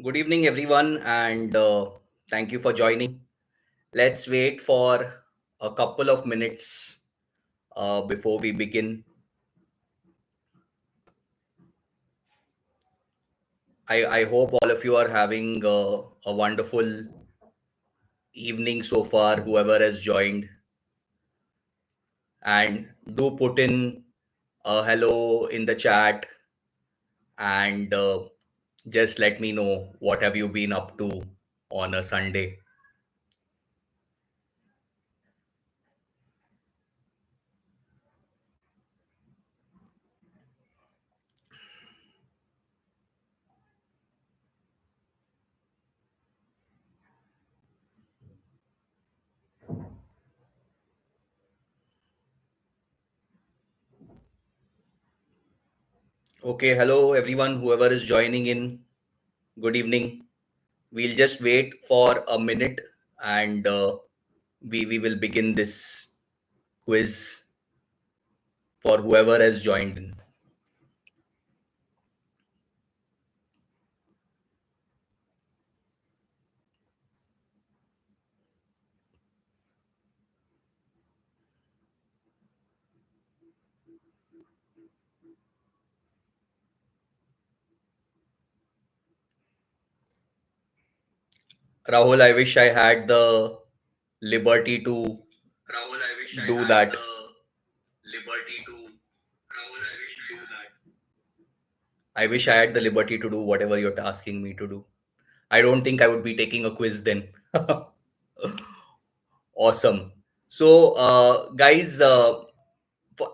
Good evening, everyone, and thank you for joining. Let's wait for a couple of minutes before we begin. I hope all of you are having a wonderful evening so far, whoever has joined. And do put in a hello in the chat and just let me know what have you been up to on a Sunday. Okay, hello, everyone, whoever is joining in. Good evening. We'll just wait for a minute and we will begin this quiz for whoever has joined in. Rahul, I wish I had the liberty to Rahul, I wish I do had that. the liberty to. Rahul, I wish I had that. I wish I had the liberty to do whatever you're asking me to do. I don't think I would be taking a quiz then. Awesome. So, guys,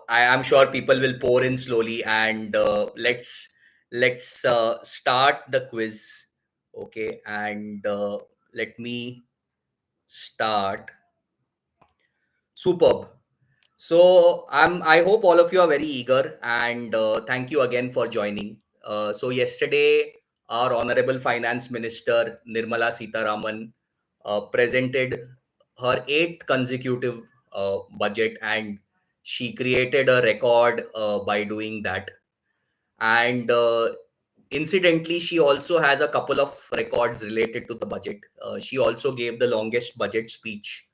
I'm sure people will pour in slowly, and let's start the quiz. Okay, and let me start. Superb. So I hope all of you are very eager, and thank you again for joining. So yesterday, our Honorable Finance Minister Nirmala Sitaraman presented her eighth consecutive budget, and she created a record by doing that. And incidentally, she also has a couple of records related to the budget. She also gave the longest budget speech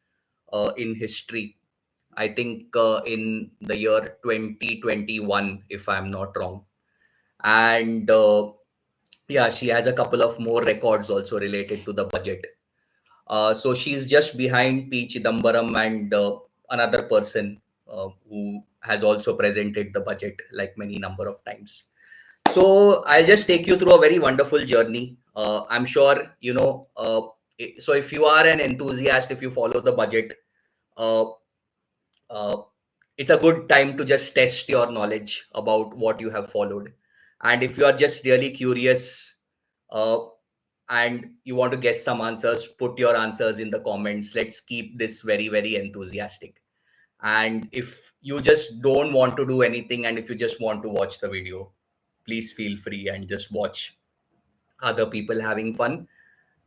in history. I think in the year 2021, if I'm not wrong. And yeah, she has a couple of more records also related to the budget. So she's just behind P. Chidambaram and another person who has also presented the budget like many number of times. So I'll just take you through a very wonderful journey. I'm sure, so if you are an enthusiast, if you follow the budget, uh, uh, it's a good time to just test your knowledge about what you have followed. And if you are just really curious uh, and you want to guess some answers, put your answers in the comments. Let's keep this very, very enthusiastic. And if you just don't want to do anything and if you just want to watch the video, please feel free and just watch other people having fun.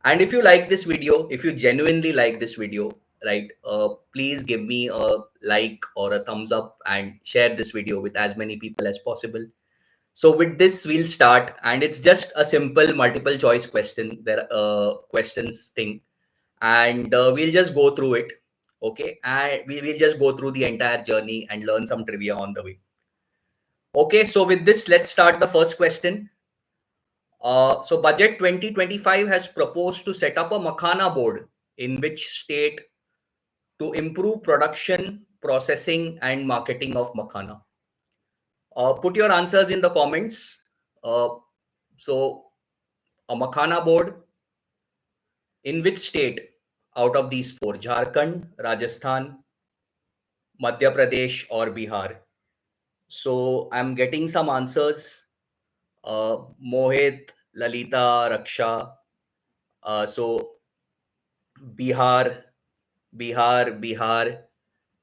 And if you like this video, if you genuinely like this video, right, please give me a like or a thumbs up and share this video with as many people as possible. So with this, we'll start, and it's just a simple multiple choice question. There questions thing, and we'll just go through it. Okay, and we will just go through the entire journey and learn some trivia on the way. Okay, so with this, let's start the first question. So Budget 2025 has proposed to set up a Makhana board in which state to improve production, processing, and marketing of Makhana. Put your answers in the comments. Uh, so, a Makhana board in which state out of these four? Jharkhand, Rajasthan, Madhya Pradesh, or Bihar? So, I'm getting some answers. Mohit, Lalita, Raksha. So, Bihar, Bihar.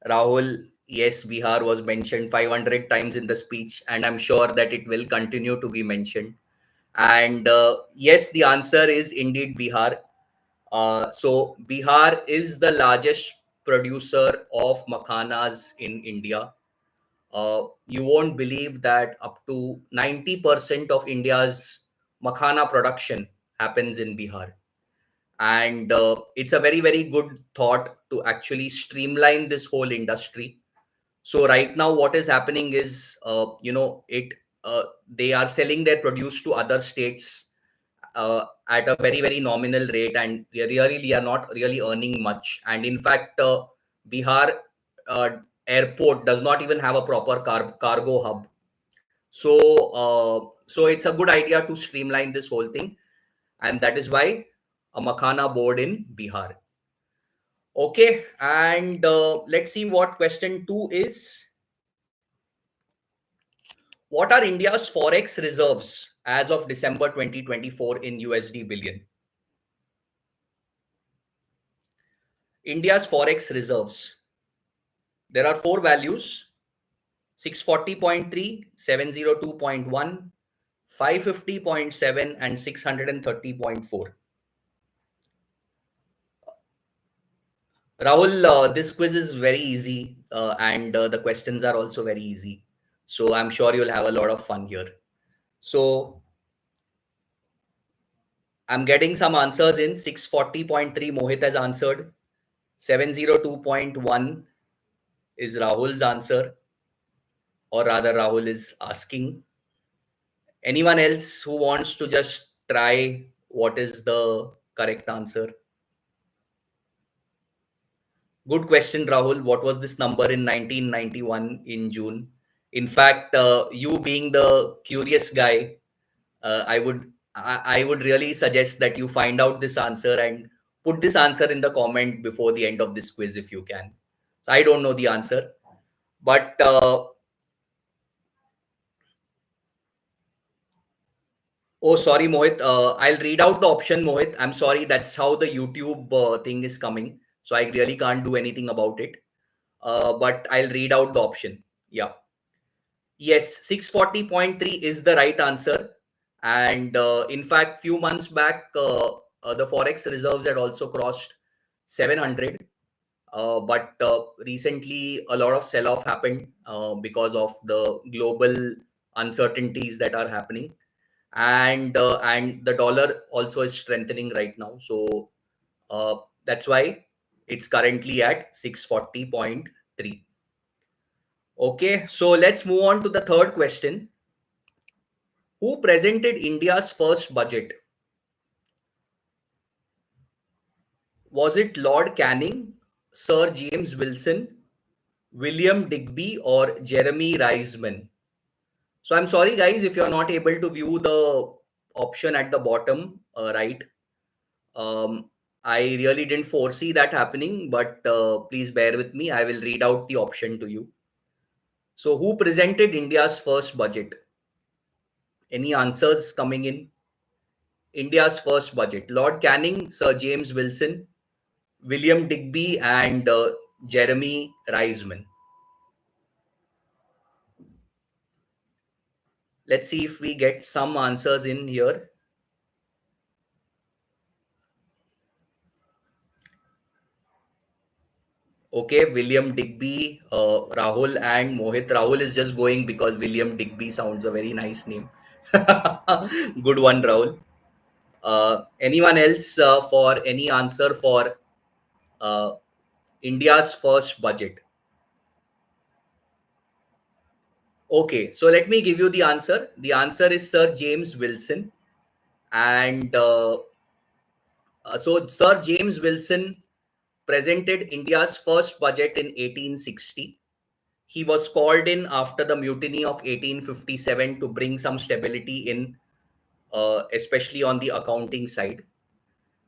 Rahul, yes, Bihar was mentioned 500 times in the speech, and I'm sure that it will continue to be mentioned. And yes, the answer is indeed Bihar. So, Bihar is the largest producer of makhanas in India. You won't believe that up to 90% of India's makhana production happens in Bihar. And it's a very, very good thought to actually streamline this whole industry. So right now, what is happening is, they are selling their produce to other states at a very, very nominal rate, and they are not really earning much. And in fact, Bihar uh, airport does not even have a proper cargo hub. So it's a good idea to streamline this whole thing, and that is why a Makhana board in Bihar. Okay, and let's see what question two is. What are India's forex reserves as of December 2024 in USD billion? India's forex reserves. There are four values: 640.3, 702.1, 550.7, and 630.4. Rahul, this quiz is very easy, and the questions are also very easy. So I'm sure you'll have a lot of fun here. So I'm getting some answers in. 640.3 Mohit has answered. 702.1 is Rahul's answer, or rather, Rahul is asking. Anyone else who wants to just try what is the correct answer? Good question, Rahul. What was this number in 1991 in June? In fact, you being the curious guy, I would really suggest that you find out this answer and put this answer in the comment before the end of this quiz if you can. So I don't know the answer, but oh, sorry, Mohit. I'll read out the option, Mohit. I'm sorry. That's how the YouTube thing is coming. So I really can't do anything about it. But I'll read out the option. Yeah. Yes, 640.3 is the right answer. And in fact, few months back, the forex reserves had also crossed 700. But recently, a lot of sell-off happened because of the global uncertainties that are happening, and the dollar also is strengthening right now. So uh, that's why it's currently at 640.3. Okay, so let's move on to the third question. Who presented India's first budget? Was it Lord Canning, Sir James Wilson, William Digby, or Jeremy Reisman? So I'm sorry, guys, if you're not able to view the option at the bottom right. Um, I really didn't foresee that happening, but please bear with me. I will read out the option to you. So, who presented India's first budget? Any answers coming in? India's first budget: Lord Canning, Sir James Wilson, William Digby, and Jeremy Reisman. Let's see if we get some answers in here. Okay, William Digby, Rahul, and Mohit. Rahul is just going because William Digby sounds a very nice name. Good one, Rahul. Anyone else for any answer for uh, India's first budget? Okay, so let me give you the answer. The answer is Sir James Wilson. And so Sir James Wilson presented India's first budget in 1860. He was called in after the mutiny of 1857 to bring some stability in, especially on the accounting side.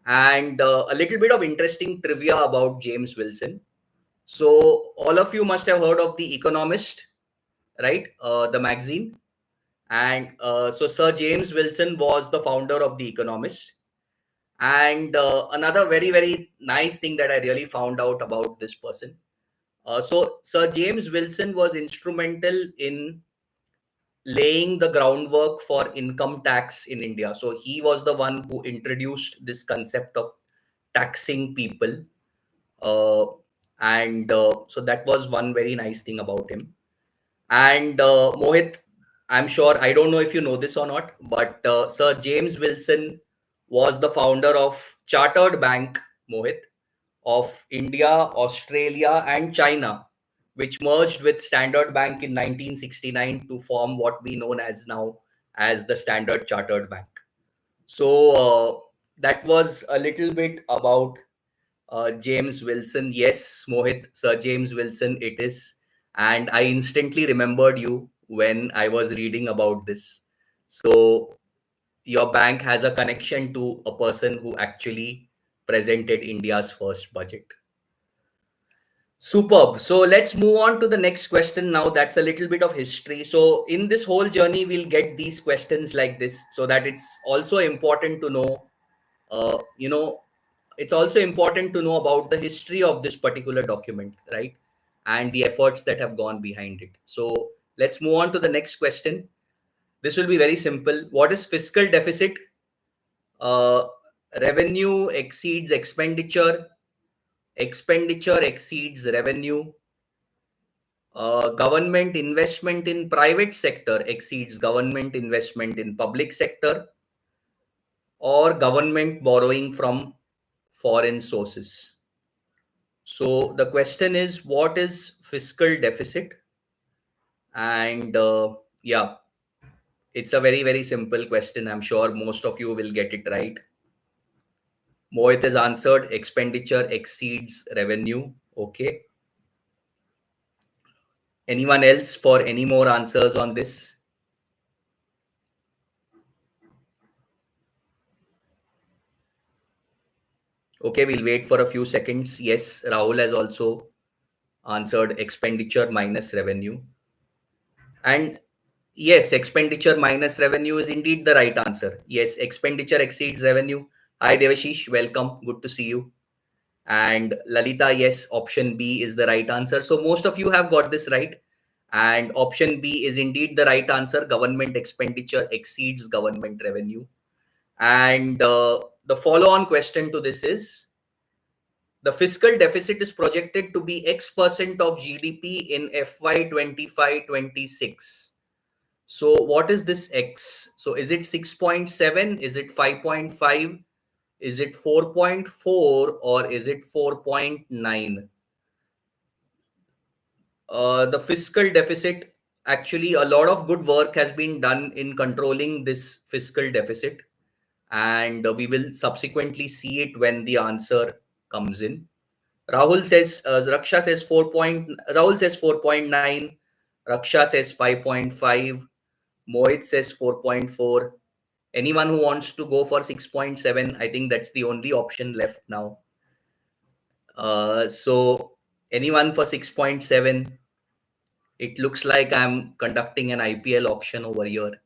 And a little bit of interesting trivia about James Wilson. So, all of you must have heard of The Economist, right? The magazine. And so, Sir James Wilson was the founder of The Economist. And another very, very nice thing that I really found out about this person. So, Sir James Wilson was instrumental in laying the groundwork for income tax in India. So, he was the one who introduced this concept of taxing people. Uh, and so, that was one very nice thing about him. And Mohit, I'm sure, I don't know if you know this or not, but Sir James Wilson was the founder of Chartered Bank, Mohit, of India, Australia, and China, which merged with Standard Bank in 1969 to form what we know as now as the Standard Chartered Bank. So that was a little bit about James Wilson. Yes, Mohit, Sir James Wilson, it is. And I instantly remembered you when I was reading about this. So your bank has a connection to a person who actually presented India's first budget. Superb. So let's move on to the next question now. That's a little bit of history. So in this whole journey, we'll get these questions like this so that it's also important to know, you know, it's also important to know about the history of this particular document, right? And the efforts that have gone behind it. So let's move on to the next question. This will be very simple. What is fiscal deficit? Uh, Revenue exceeds expenditure, expenditure exceeds revenue, government investment in private sector exceeds government investment in public sector, or government borrowing from foreign sources. So the question is, what is fiscal deficit? And yeah, it's a very, very simple question. I'm sure most of you will get it right. Mohit has answered expenditure exceeds revenue. Okay. Anyone else for any more answers on this? Okay, we'll wait for a few seconds. Yes, Rahul has also answered expenditure minus revenue. And yes, expenditure minus revenue is indeed the right answer. Yes, expenditure exceeds revenue. Hi, Devashish. Welcome. Good to see you. And Lalita, yes, option B is the right answer. So most of you have got this right. And option B is indeed the right answer. Government expenditure exceeds government revenue. And the follow on question to this is, the fiscal deficit is projected to be X% of GDP in FY 25-26. So what is this X? So is it 6.7? Is it 5.5? Is it 4.4 or is it 4.9? The fiscal deficit, actually, a lot of good work has been done in controlling this fiscal deficit, and we will subsequently see it when the answer comes in. Rahul says, Raksha says 4 point, Rahul says 4.9, Raksha says 5.5, Mohit says 4.4. Anyone who wants to go for 6.7, I think that's the only option left now. So anyone for 6.7? It looks like I'm conducting an IPL auction over here.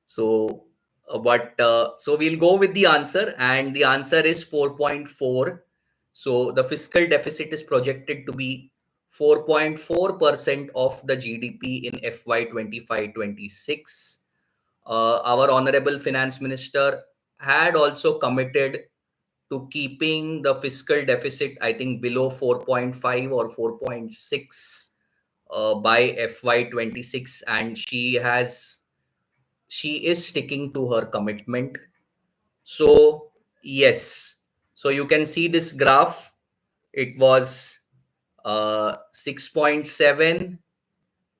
So, so we'll go with the answer, and the answer is 4.4. So the fiscal deficit is projected to be 4.4% of the GDP in FY 25-26. Our honorable finance minister had also committed to keeping the fiscal deficit, I think, below 4.5 or 4.6 by FY 26, and she is sticking to her commitment. So yes, so you can see this graph. It was 6.7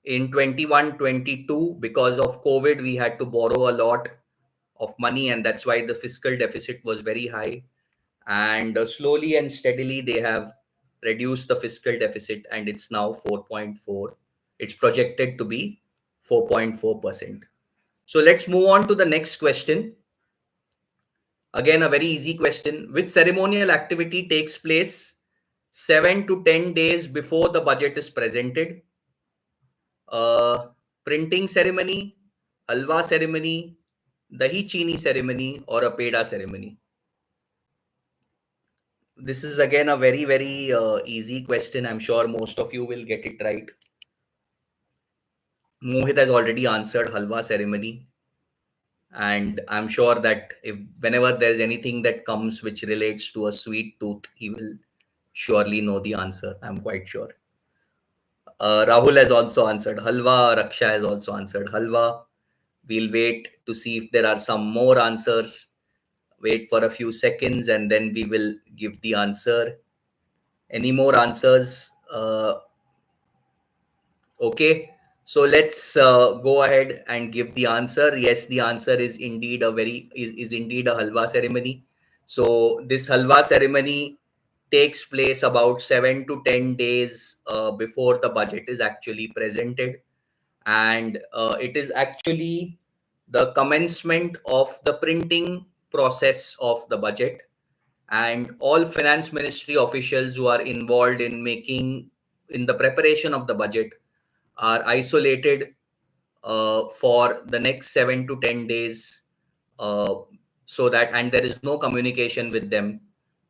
in 21-22. Because of COVID, we had to borrow a lot of money, and that's why the fiscal deficit was very high. And slowly and steadily, they have reduced the fiscal deficit, and it's now 4.4. It's projected to be 4.4%. So let's move on to the next question. Again, a very easy question. Which ceremonial activity takes place 7 to 10 days before the budget is presented? Uh, Printing ceremony, halwa ceremony, dahi chini ceremony, or a peda ceremony? This is again a very, very easy question. I'm sure most of you will get it right. Mohit has already answered halwa ceremony. And I'm sure that if whenever there's anything that comes which relates to a sweet tooth, he will surely know the answer. I'm quite sure. Rahul has also answered halwa. Raksha has also answered halwa. We'll wait to see if there are some more answers. Wait for a few seconds and then we will give the answer. Any more answers? Okay, so let's go ahead and give the answer. Yes, the answer is indeed is indeed a halwa ceremony. So this halwa ceremony takes place about 7 to 10 days before the budget is actually presented, and it is actually the commencement of the printing process of the budget, and all finance ministry officials who are involved in the preparation of the budget are isolated for the next 7 to 10 days, uh, so that, and there is no communication with them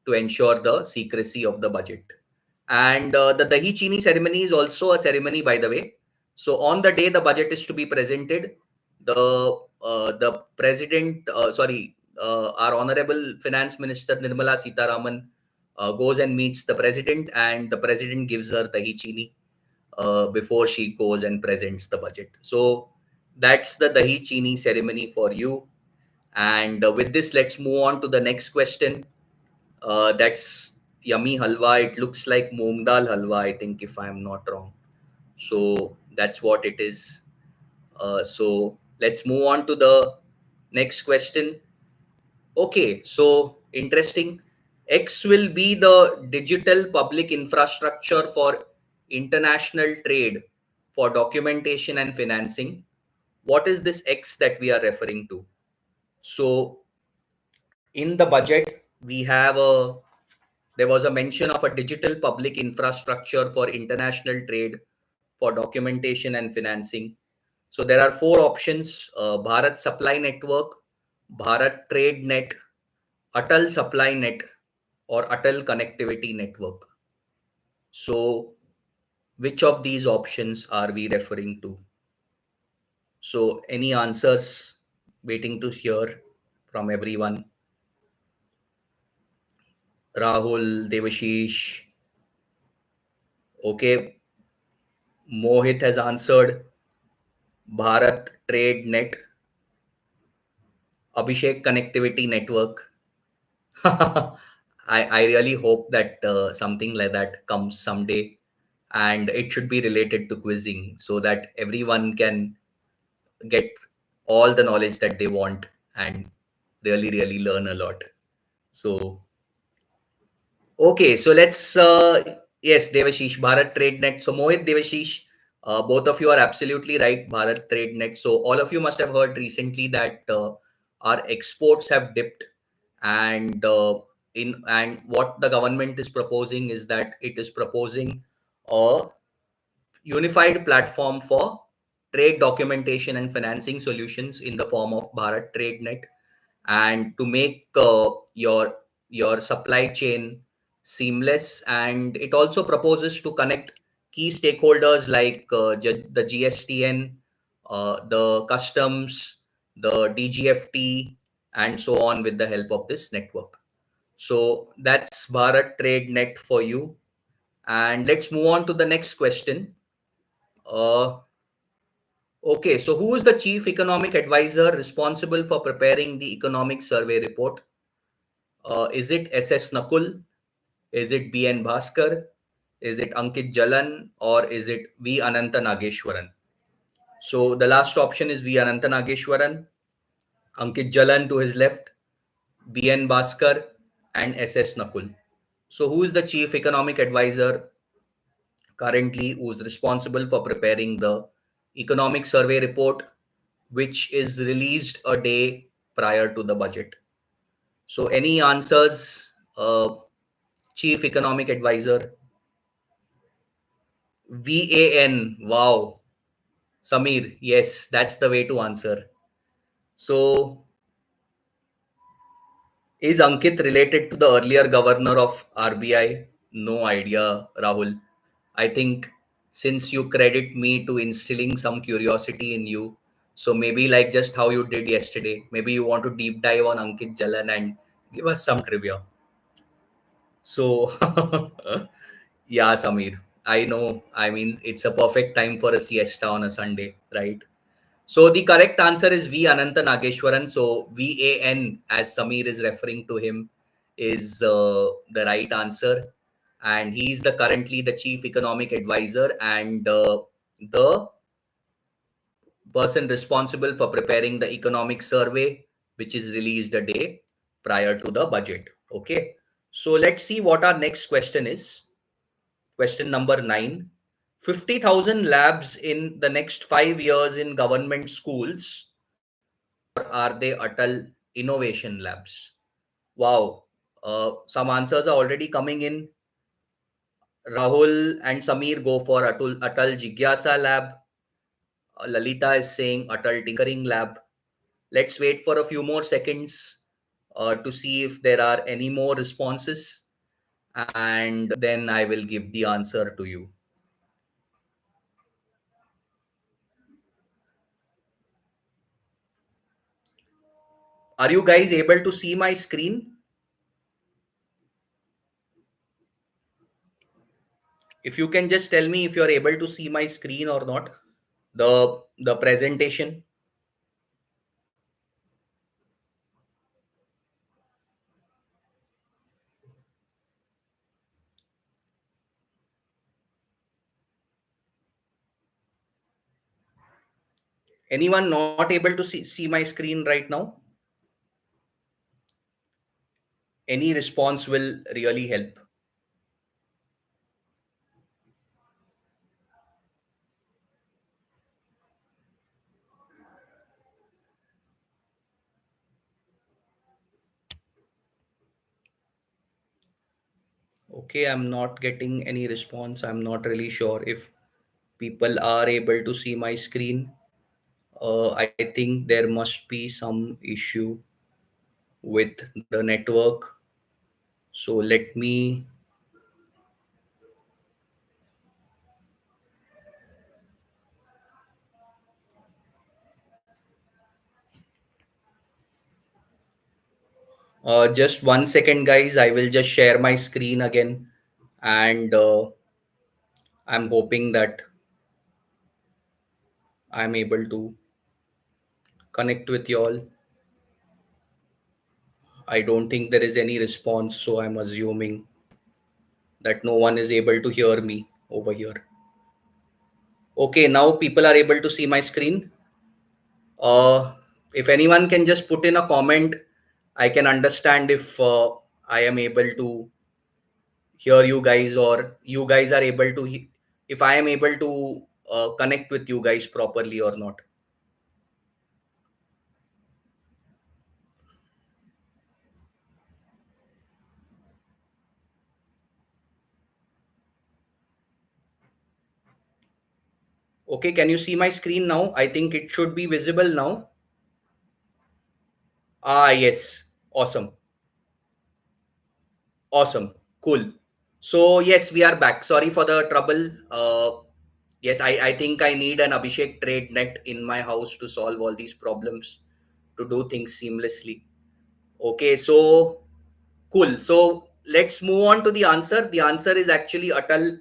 to ensure the secrecy of the budget. And the dahi chini ceremony is also a ceremony, by the way. So on the day the budget is to be presented, the president, our honorable finance minister Nirmala Sitaraman goes and meets the president, and the president gives her dahi chini before she goes and presents the budget. So that's the dahi chini ceremony for you. And with this, let's move on to the next question. That's yummy halwa. It looks like moong dal halwa, I think, if I'm not wrong. So that's what it is. So let's move on to the next question. Okay, so interesting. X will be the digital public infrastructure for international trade for documentation and financing. What is this X that we are referring to? So in the budget, we have a there was a mention of a digital public infrastructure for international trade for documentation and financing. So there are four options: Bharat Supply Network, Bharat Trade Net, Atal Supply Net, or Atal Connectivity Network. So, which of these options are we referring to? So, any answers? Waiting to hear from everyone. Rahul, Devashish. Okay, Mohit has answered Bharat Trade Net, Abhishek Connectivity Network. I really hope that something like that comes someday, and it should be related to quizzing so that everyone can get all the knowledge that they want and really learn a lot. So okay, so let's yes, Devashish, Bharat Trade Net. So Mohit, Devashish, both of you are absolutely right. Bharat Trade Net. So all of you must have heard recently that our exports have dipped, and what the government is proposing is that it is proposing a unified platform for trade documentation and financing solutions in the form of Bharat Trade Net, and to make your supply chain seamless. And it also proposes to connect key stakeholders like the GSTN, the customs, the DGFT, and so on with the help of this network. So that's Bharat Trade Net for you. And let's move on to the next question. Uh, okay, so who is the chief economic advisor responsible for preparing the economic survey report? Is it SS Nakul? Is it BN Bhaskar? Is it Ankit Jalan? Or is it V Ananta Nageshwaran? So the last option is V Ananta Nageshwaran, Ankit Jalan to his left, BN Bhaskar, and SS Nakul. So who is the chief economic advisor currently who's responsible for preparing the economic survey report, which is released a day prior to the budget? So, any answers, Chief Economic Advisor? VAN. Wow. Samir, yes, that's the way to answer. So, is Ankit related to the earlier governor of RBI? No idea, Rahul. I think since you credit me to instilling some curiosity in you, so maybe like just how you did yesterday, maybe you want to deep dive on Ankit Jalan and give us some trivia. So, yeah, Samir, I know. I mean, it's a perfect time for a siesta on a Sunday, right? So the correct answer is V. Ananta Nageshwaran. So VAN, as Samir is referring to him, is the right answer, and he is the currently the chief economic advisor and the person responsible for preparing the economic survey, which is released a day prior to the budget. Okay, so let's see what our next question is. Question number 9. 50,000 labs in the next 5 years in government schools, or are they Atal innovation labs? Wow. Some answers are already coming in. Rahul and Samir go for Atal Jigyasa lab. Lalita is saying Atal tinkering lab. Let's wait for a few more seconds to see if there are any more responses, and then I will give the answer to you. Are you guys able to see my screen? If you can just tell me if you're able to see my screen or not, the presentation. Anyone not able to see my screen right now? Any response will really help. Okay, I'm not getting any response. I'm not really sure if people are able to see my screen. I think there must be some issue with the network. So let me just 1 second, guys. I will just share my screen again, and I'm hoping that I'm able to connect with you all. I don't think there is any response, so I'm assuming that no one is able to hear me over here. Okay, now people are able to see my screen. Uh, if anyone can just put in a comment, I can understand if I am able to hear you guys, or you guys are able to, if I am able to connect with you guys properly or not. Okay, can you see my screen now? I think it should be visible now. Ah, yes. Awesome. Awesome. Cool. So yes, we are back. Sorry for the trouble. Yes, I think I need an Abhishek trade net in my house to solve all these problems, to do things seamlessly. Okay, so cool. So let's move on to the answer. The answer is actually Atal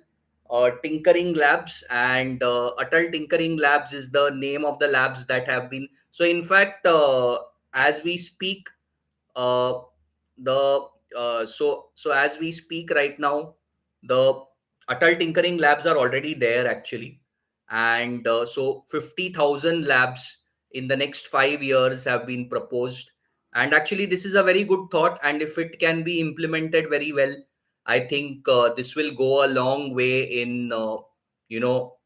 Tinkering Labs, and Atal Tinkering Labs is the name of the labs that have been. So in fact, as we speak, uh, the so as we speak right now, the Atal Tinkering Labs are already there actually, and so 50,000 labs in the next 5 years have been proposed. And actually, this is a very good thought, and if it can be implemented very well, I think this will go a long way in you know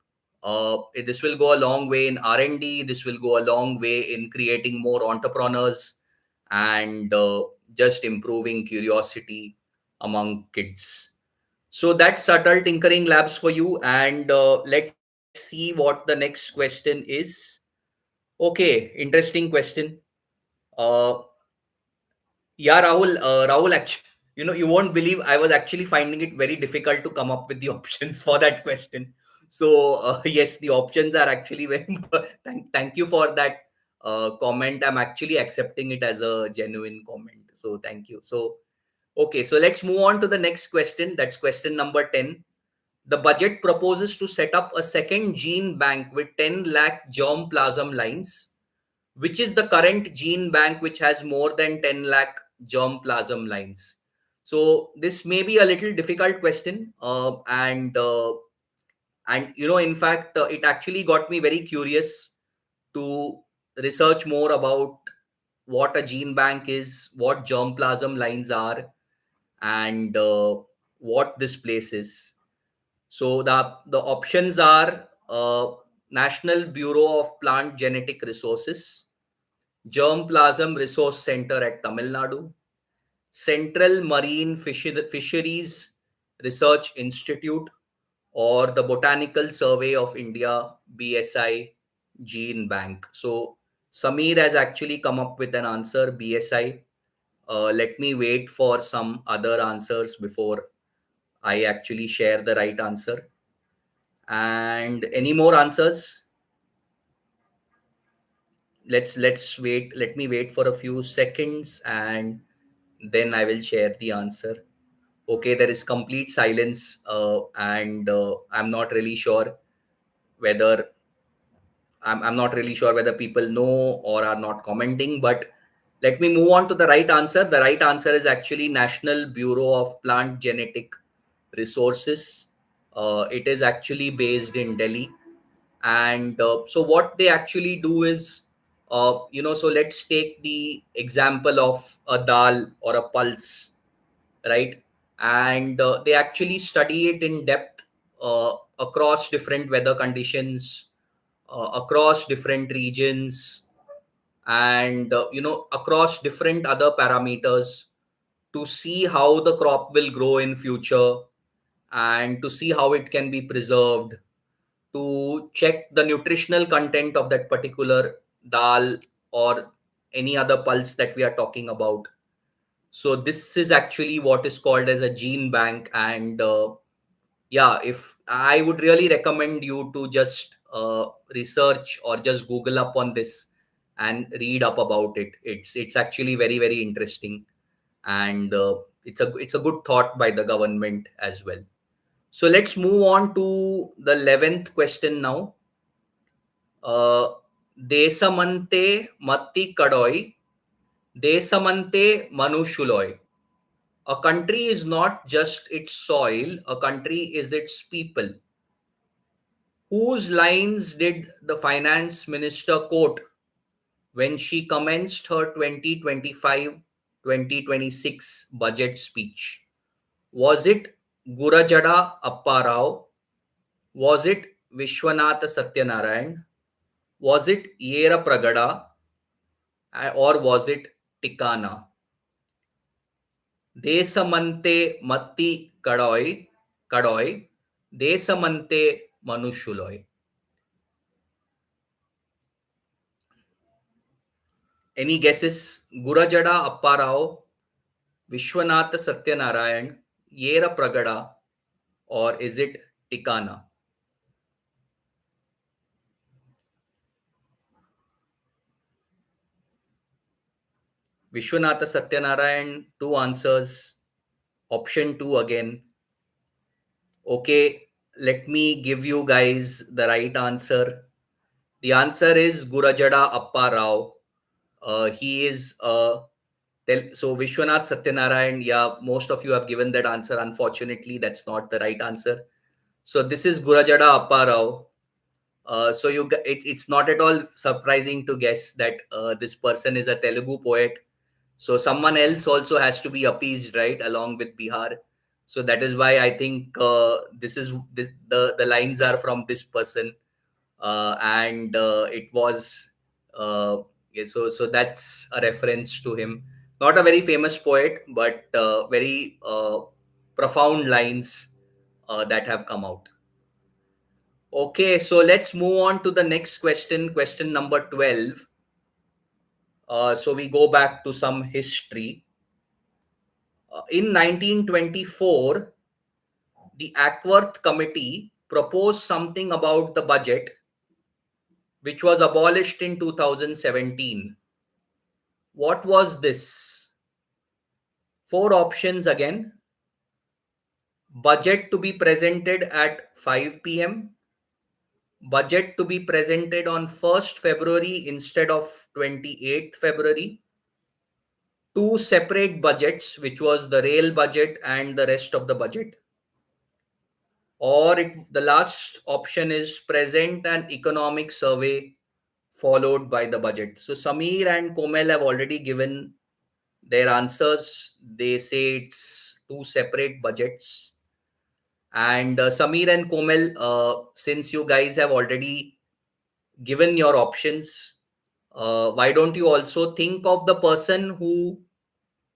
this will go a long way in R&D. This will go a long way in creating more entrepreneurs, and just improving curiosity among kids. So that's Subtle Tinkering Labs for you. And let's see what the next question is. Okay, interesting question. Uh, yeah, Rahul. Rahul, actually, you won't believe I was actually finding it very difficult to come up with the options for that question. So yes, the options are actually very. Thank you for that comment. I'm actually accepting it as a genuine comment. So thank you. So okay, so let's move on to the next question. That's question number 10. The budget proposes to set up a second gene bank with 10 lakh germplasm lines, which is the current gene bank which has more than 10 lakh germplasm lines. So this may be a little difficult question, and in fact, it actually got me very curious to research more about what a gene bank is, what germplasm lines are, and what this place is. So the options are National Bureau of Plant Genetic Resources, Germplasm Resource Center at Tamil Nadu, Central Marine Fisheries Research Institute, or the Botanical Survey of India BSI Gene Bank. So Samir has actually come up with an answer, BSI. Let me wait for some other answers before I actually share the right answer. And any more answers? Let's wait. Let me wait for a few seconds, and then I will share the answer. Okay, there is complete silence, and I'm not really sure whether I'm not really sure whether people know or are not commenting, but let me move on to the right answer. The right answer is actually National Bureau of Plant Genetic Resources. It is actually based in Delhi. And so what they actually do is, so let's take the example of a dal or a pulse, right? And they actually study it in depth across different weather conditions, across different regions, and across different other parameters, to see how the crop will grow in future, and to see how it can be preserved, to check the nutritional content of that particular dal or any other pulse that we are talking about. So this is actually what is called as a gene bank. And yeah, if I would really recommend you to just research or just Google up on this and read up about it. It's actually very, very interesting, and it's a good thought by the government as well. So let's move on to the 11th question now. uh, Desamante matti kadoi, Desamante manushuloy. A country is not just its soil, a country is its people. Whose lines did the finance minister quote when she commenced her 2025-2026 budget speech? Was it Gurajada Apparao? Was it Vishwanatha Satyanarayan? Was it Yera Pragada? Or was it Tikana? Desamante Matti Kadoi, Desamante Manushuloy. Any guesses? Gurajada Apparao, Vishwanatha Satyanarayan, Yera Pragada, or is it Tikana? Vishwanatha Satyanarayan, two answers. Option two again. Okay, let me give you guys the right answer. The answer is Gurajada Appa Rao. He is so Vishwanath Satyanarayan. Yeah, most of you have given that answer. Unfortunately, that's not the right answer. So this is Gurajada Appa Rao. So it's not at all surprising to guess that this person is a Telugu poet. So someone else also has to be appeased, right, along with Bihar. So that is why I think the lines are from this person, and it was yeah, so that's a reference to him. Not a very famous poet, but very profound lines that have come out. Okay, so let's move on to the next question, question number 12. So we go back to some history. In 1924, the Ackworth Committee proposed something about the budget, which was abolished in 2017. What was this? Four options again. budget to be presented at 5 p.m., budget to be presented on 1st February instead of 28th February, two separate budgets, which was the rail budget and the rest of the budget, or the last option is present an economic survey followed by the budget. So Samir and Komel have already given their answers. They say it's two separate budgets. And Samir and Komel, since you guys have already given your options, why don't you also think of the person who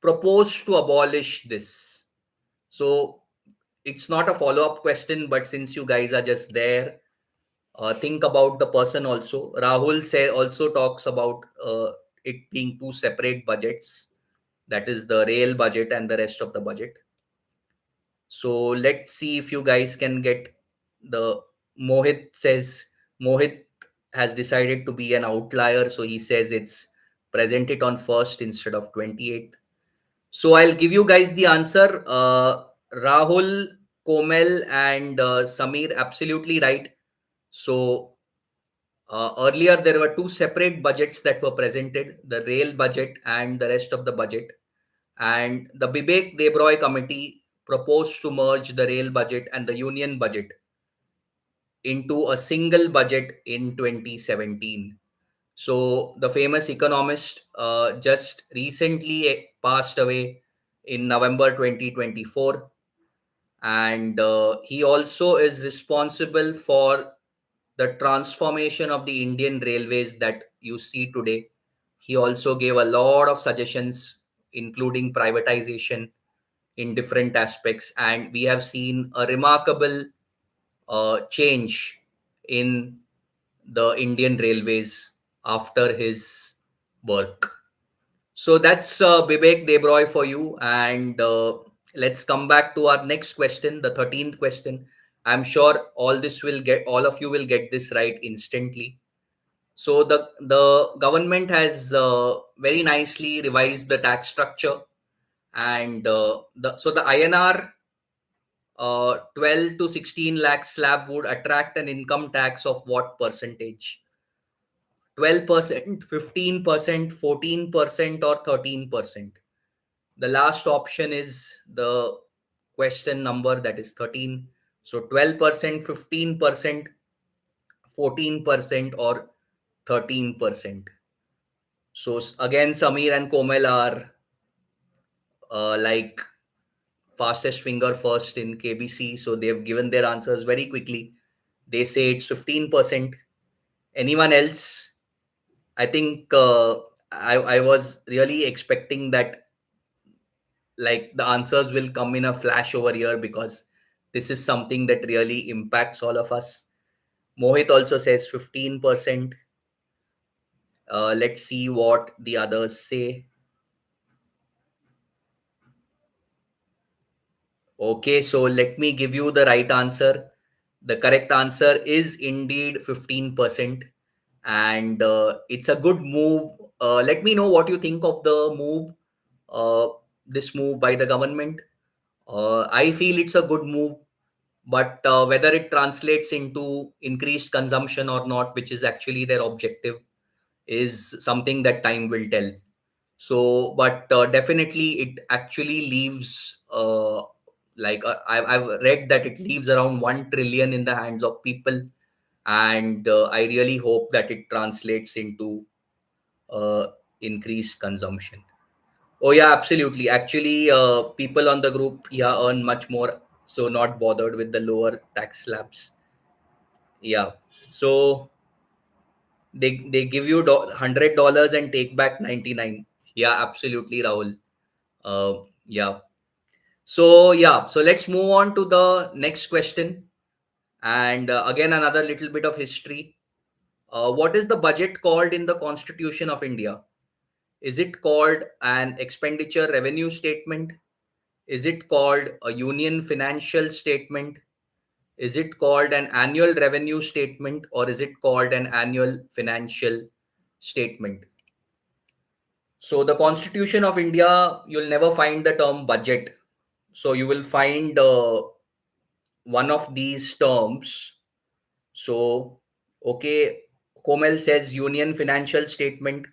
proposed to abolish this? So it's not a follow up question, but since you guys are just there, think about the person also. Rahul also talks about it being two separate budgets, that is the rail budget and the rest of the budget. So let's see if you guys can get the Mohit says Mohit has decided to be an outlier, so he says it's present it on first instead of 28th. So I'll give you guys the answer. Rahul, Komel, and Samir, absolutely right. So earlier there were two separate budgets that were presented: the rail budget and the rest of the budget. And the Bibek Debroy committee proposed to merge the rail budget and the union budget into a single budget in 2017. So the famous economist just recently passed away in November 2024, and he also is responsible for the transformation of the Indian railways that you see today. He also gave a lot of suggestions, including privatization in different aspects, and we have seen a remarkable change in the Indian railways after his work. So that's Bibek Debroy for you. And let's come back to our next question, the 13th question. I'm sure all of you will get this right instantly. So the government has very nicely revised the tax structure, and the INR 12 to 16 lakh slab would attract an income tax of what percentage? 12%, 15%, 14%, or 13%? The last option is the question number, that is 13. So 12%, 15%, 14%, or 13%. So again, Samir and Komel are like fastest finger first in KBC. So they've given their answers very quickly. They say it's 15%. Anyone else? I think I was really expecting that like the answers will come in a flash over here, because this is something that really impacts all of us. Mohit also says 15%. Let's see what the others say. Okay, so let me give you the right answer. The correct answer is indeed 15%. And it's a good move. Let me know what you think of the move, uh, this move by the government. I feel it's a good move, but whether it translates into increased consumption or not, which is actually their objective, is something that time will tell. So, but definitely it actually leaves, I've read that it leaves around 1 trillion in the hands of people. And I really hope that it translates into uh, increased consumption. Oh yeah, absolutely. Actually, people on the group, yeah, earn much more, so not bothered with the lower tax slabs. Yeah. So they give you $100 and take back 99. Yeah, absolutely, Rahul. Yeah. So yeah, so let's move on to the next question. And again, another little bit of history. What is the budget called in the Constitution of India? Is it called an expenditure revenue statement? Is it called a union financial statement? Is it called an annual revenue statement, or is it called an annual financial statement? So the Constitution of India, you'll never find the term budget. So you will find one of these terms. So, okay, Komel says union financial statement.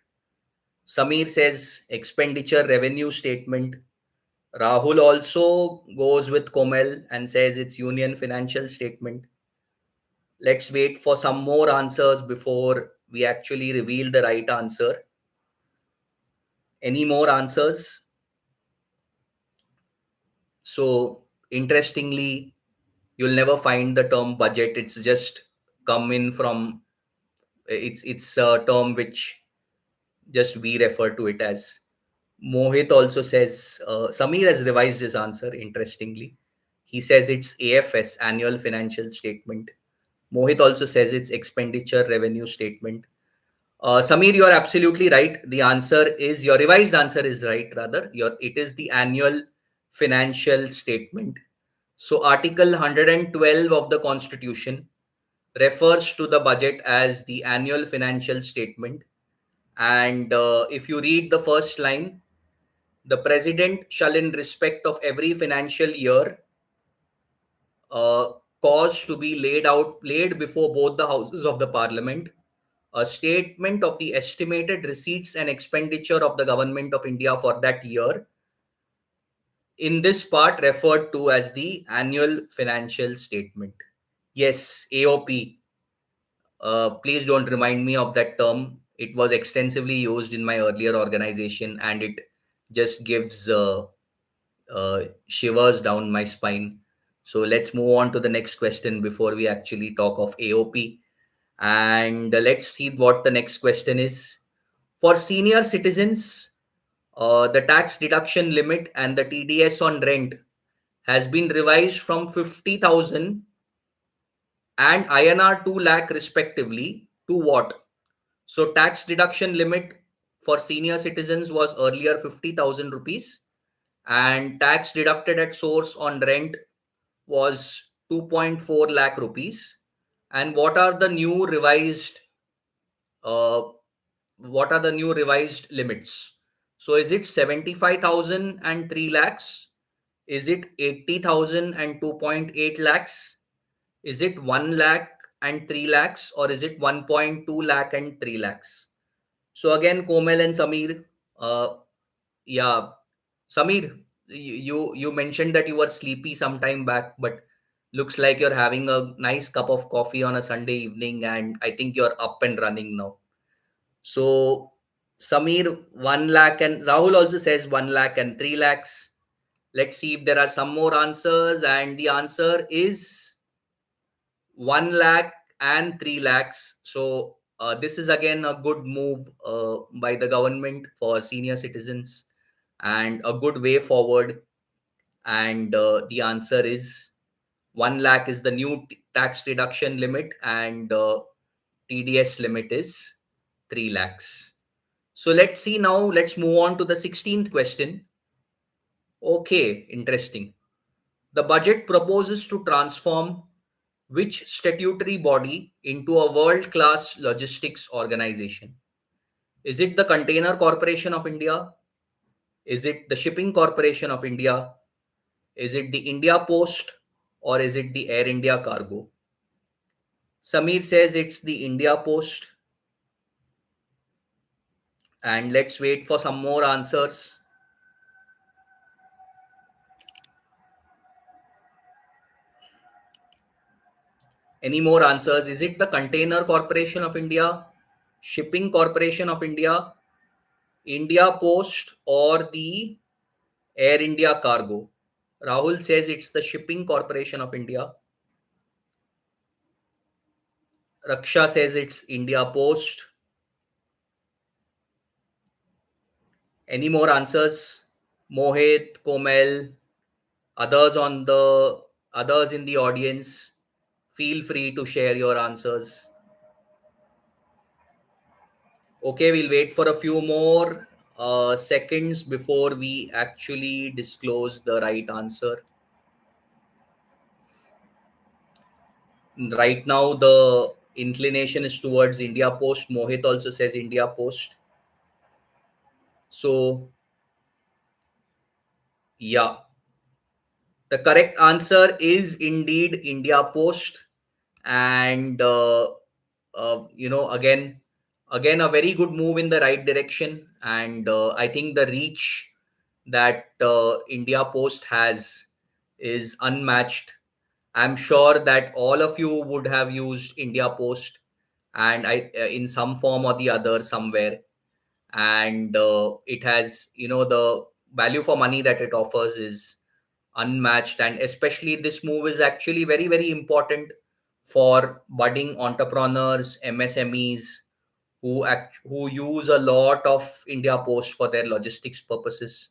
Samir says expenditure revenue statement. Rahul also goes with Komel and says it's union financial statement. Let's wait for some more answers before we actually reveal the right answer. Any more answers? So, interestingly, you'll never find the term budget. It's just come in from it's a term which just we refer to it as. Mohit also says Samir has revised his answer. Interestingly, he says it's AFS, annual financial statement. Mohit also says it's expenditure revenue statement. Samir, you are absolutely right. The answer is your revised answer is right. Rather, your it is the annual financial statement. So, Article 112 of the Constitution refers to the budget as the annual financial statement. And if you read the first line, the president shall, in respect of every financial year, uh, cause to be laid before both the houses of the parliament a statement of the estimated receipts and expenditure of the government of India for that year, in this part referred to as the annual financial statement. Yes, AOP. Please don't remind me of that term. It was extensively used in my earlier organization, and it just gives shivers down my spine. So let's move on to the next question before we actually talk of AOP. And let's see what the next question is. For senior citizens, the tax deduction limit and the TDS on rent has been revised from 50,000 and INR 2 lakh respectively to what? So tax deduction limit for senior citizens was earlier 50,000 rupees and tax deducted at source on rent was 2.4 lakh rupees. And uh, what are the new revised limits? So is it 75,000 and 3 lakhs? Is it 80,000 and 2.8 lakhs? Is it 1 lakh and 3 lakhs, or is it 1.2 lakh and 3 lakhs? So again, Komel and Samir, yeah, Samir, you mentioned that you were sleepy some time back, but looks like you're having a nice cup of coffee on a Sunday evening, and I think you're up and running now. So Samir, 1 lakh, and Rahul also says 1 lakh and 3 lakhs. Let's see if there are some more answers, and the answer is 1 lakh and 3 lakhs. So this is again a good move by the government for senior citizens and a good way forward. And the answer is 1 lakh is the new tax reduction limit, and TDS limit is 3 lakhs. So let's see now. Let's move on to the 16th question. Okay, interesting. The budget proposes to transform which statutory body into a world class logistics organization? Is it the Container Corporation of India? Is it the Shipping Corporation of India? Is it the India Post? Or is it the Air India Cargo? Samir says it's the India Post. And let's wait for some more answers. Any more answers? Is it the Container Corporation of India, Shipping Corporation of India, India Post, or the Air India Cargo? Rahul says it's the Shipping Corporation of India. Raksha says it's India Post. Any more answers? Mohit, Komel, others on the others in the audience, feel free to share your answers. Okay, we'll wait for a few more seconds before we actually disclose the right answer. Right now, the inclination is towards India Post. Mohit also says India Post. So, yeah. The correct answer is indeed India Post, and again a very good move in the right direction, and I think the reach that India Post has is unmatched. I'm sure that all of you would have used India Post, and in some form or the other somewhere, and it has, the value for money that it offers is unmatched, and especially this move is actually very very important for budding entrepreneurs, MSMEs, who use a lot of India Post for their logistics purposes.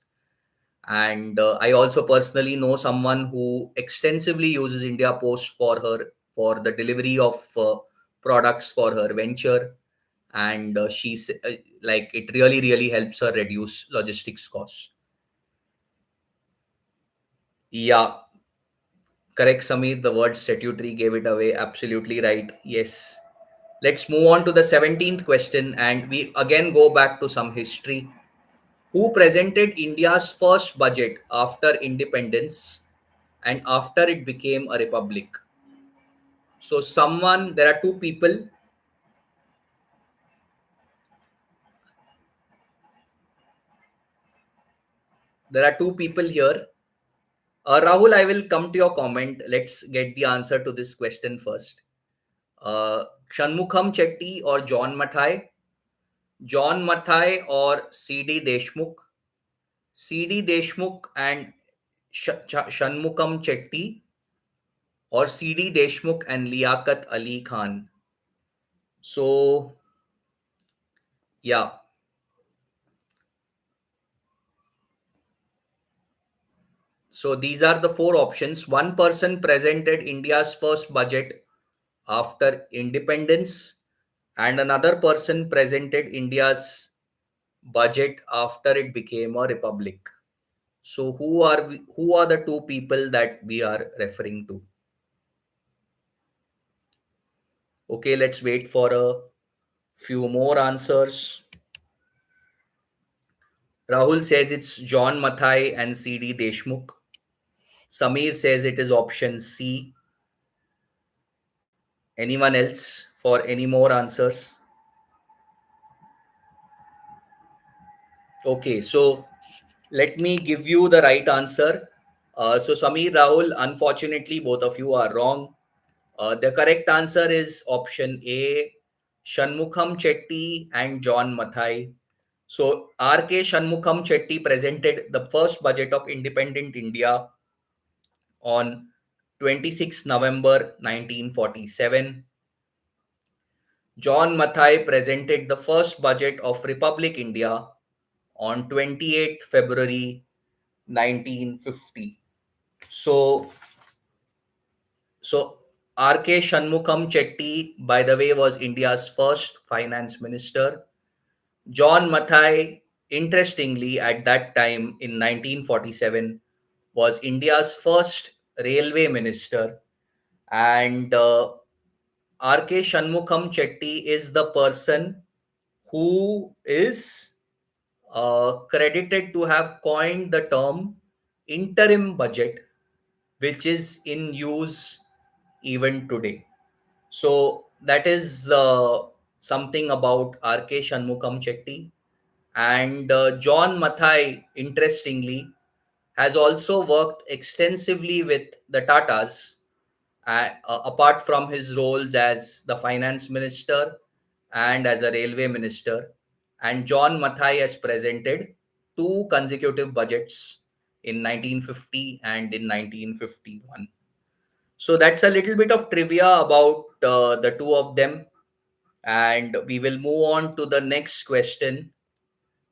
And I also personally know someone who extensively uses India Post for the delivery of products for her venture, and she's like, it really really helps her reduce logistics costs. Yeah, correct, Samir. The word statutory gave it away. Absolutely right. Yes. Let's move on to the 17th question, and we again go back to some history. Who presented India's first budget after independence and after it became a republic? So, there are two people. There are two people here. Rahul, I will come to your comment. Let's get the answer to this question first. Shanmukham Chetty or John Mathai? John Mathai or C.D. Deshmukh? C.D. Deshmukh and Shanmukham Chetty, or C.D. Deshmukh and Liaquat Ali Khan? So, yeah. So, these are the four options. One person presented India's first budget after independence, and another person presented India's budget after it became a republic. So, who are the two people that we are referring to? Okay, let's wait for a few more answers. Rahul says it's John Mathai and C.D. Deshmukh. Samir says it is option C. Anyone else for any more answers? Okay, so let me give you the right answer. So, Samir, Rahul, unfortunately, both of you are wrong. The correct answer is option A, Shanmukham Chetty and John Mathai. So, R.K. Shanmukham Chetty presented the first budget of independent India on 26 November 1947. John Mathai presented the first budget of Republic India on 28 February 1950. So, so R.K. Shanmukham Chetty, by the way, was India's first finance minister. John Mathai, interestingly, at that time in 1947, was India's first railway minister. And R.K. Shanmukham Chetty is the person who is credited to have coined the term interim budget, which is in use even today. So that is something about R.K. Shanmukham Chetty. And John Mathai, interestingly, has also worked extensively with the Tatas, apart from his roles as the finance minister and as a railway minister. And John Mathai has presented two consecutive budgets in 1950 and in 1951. So that's a little bit of trivia about the two of them. And we will move on to the next question.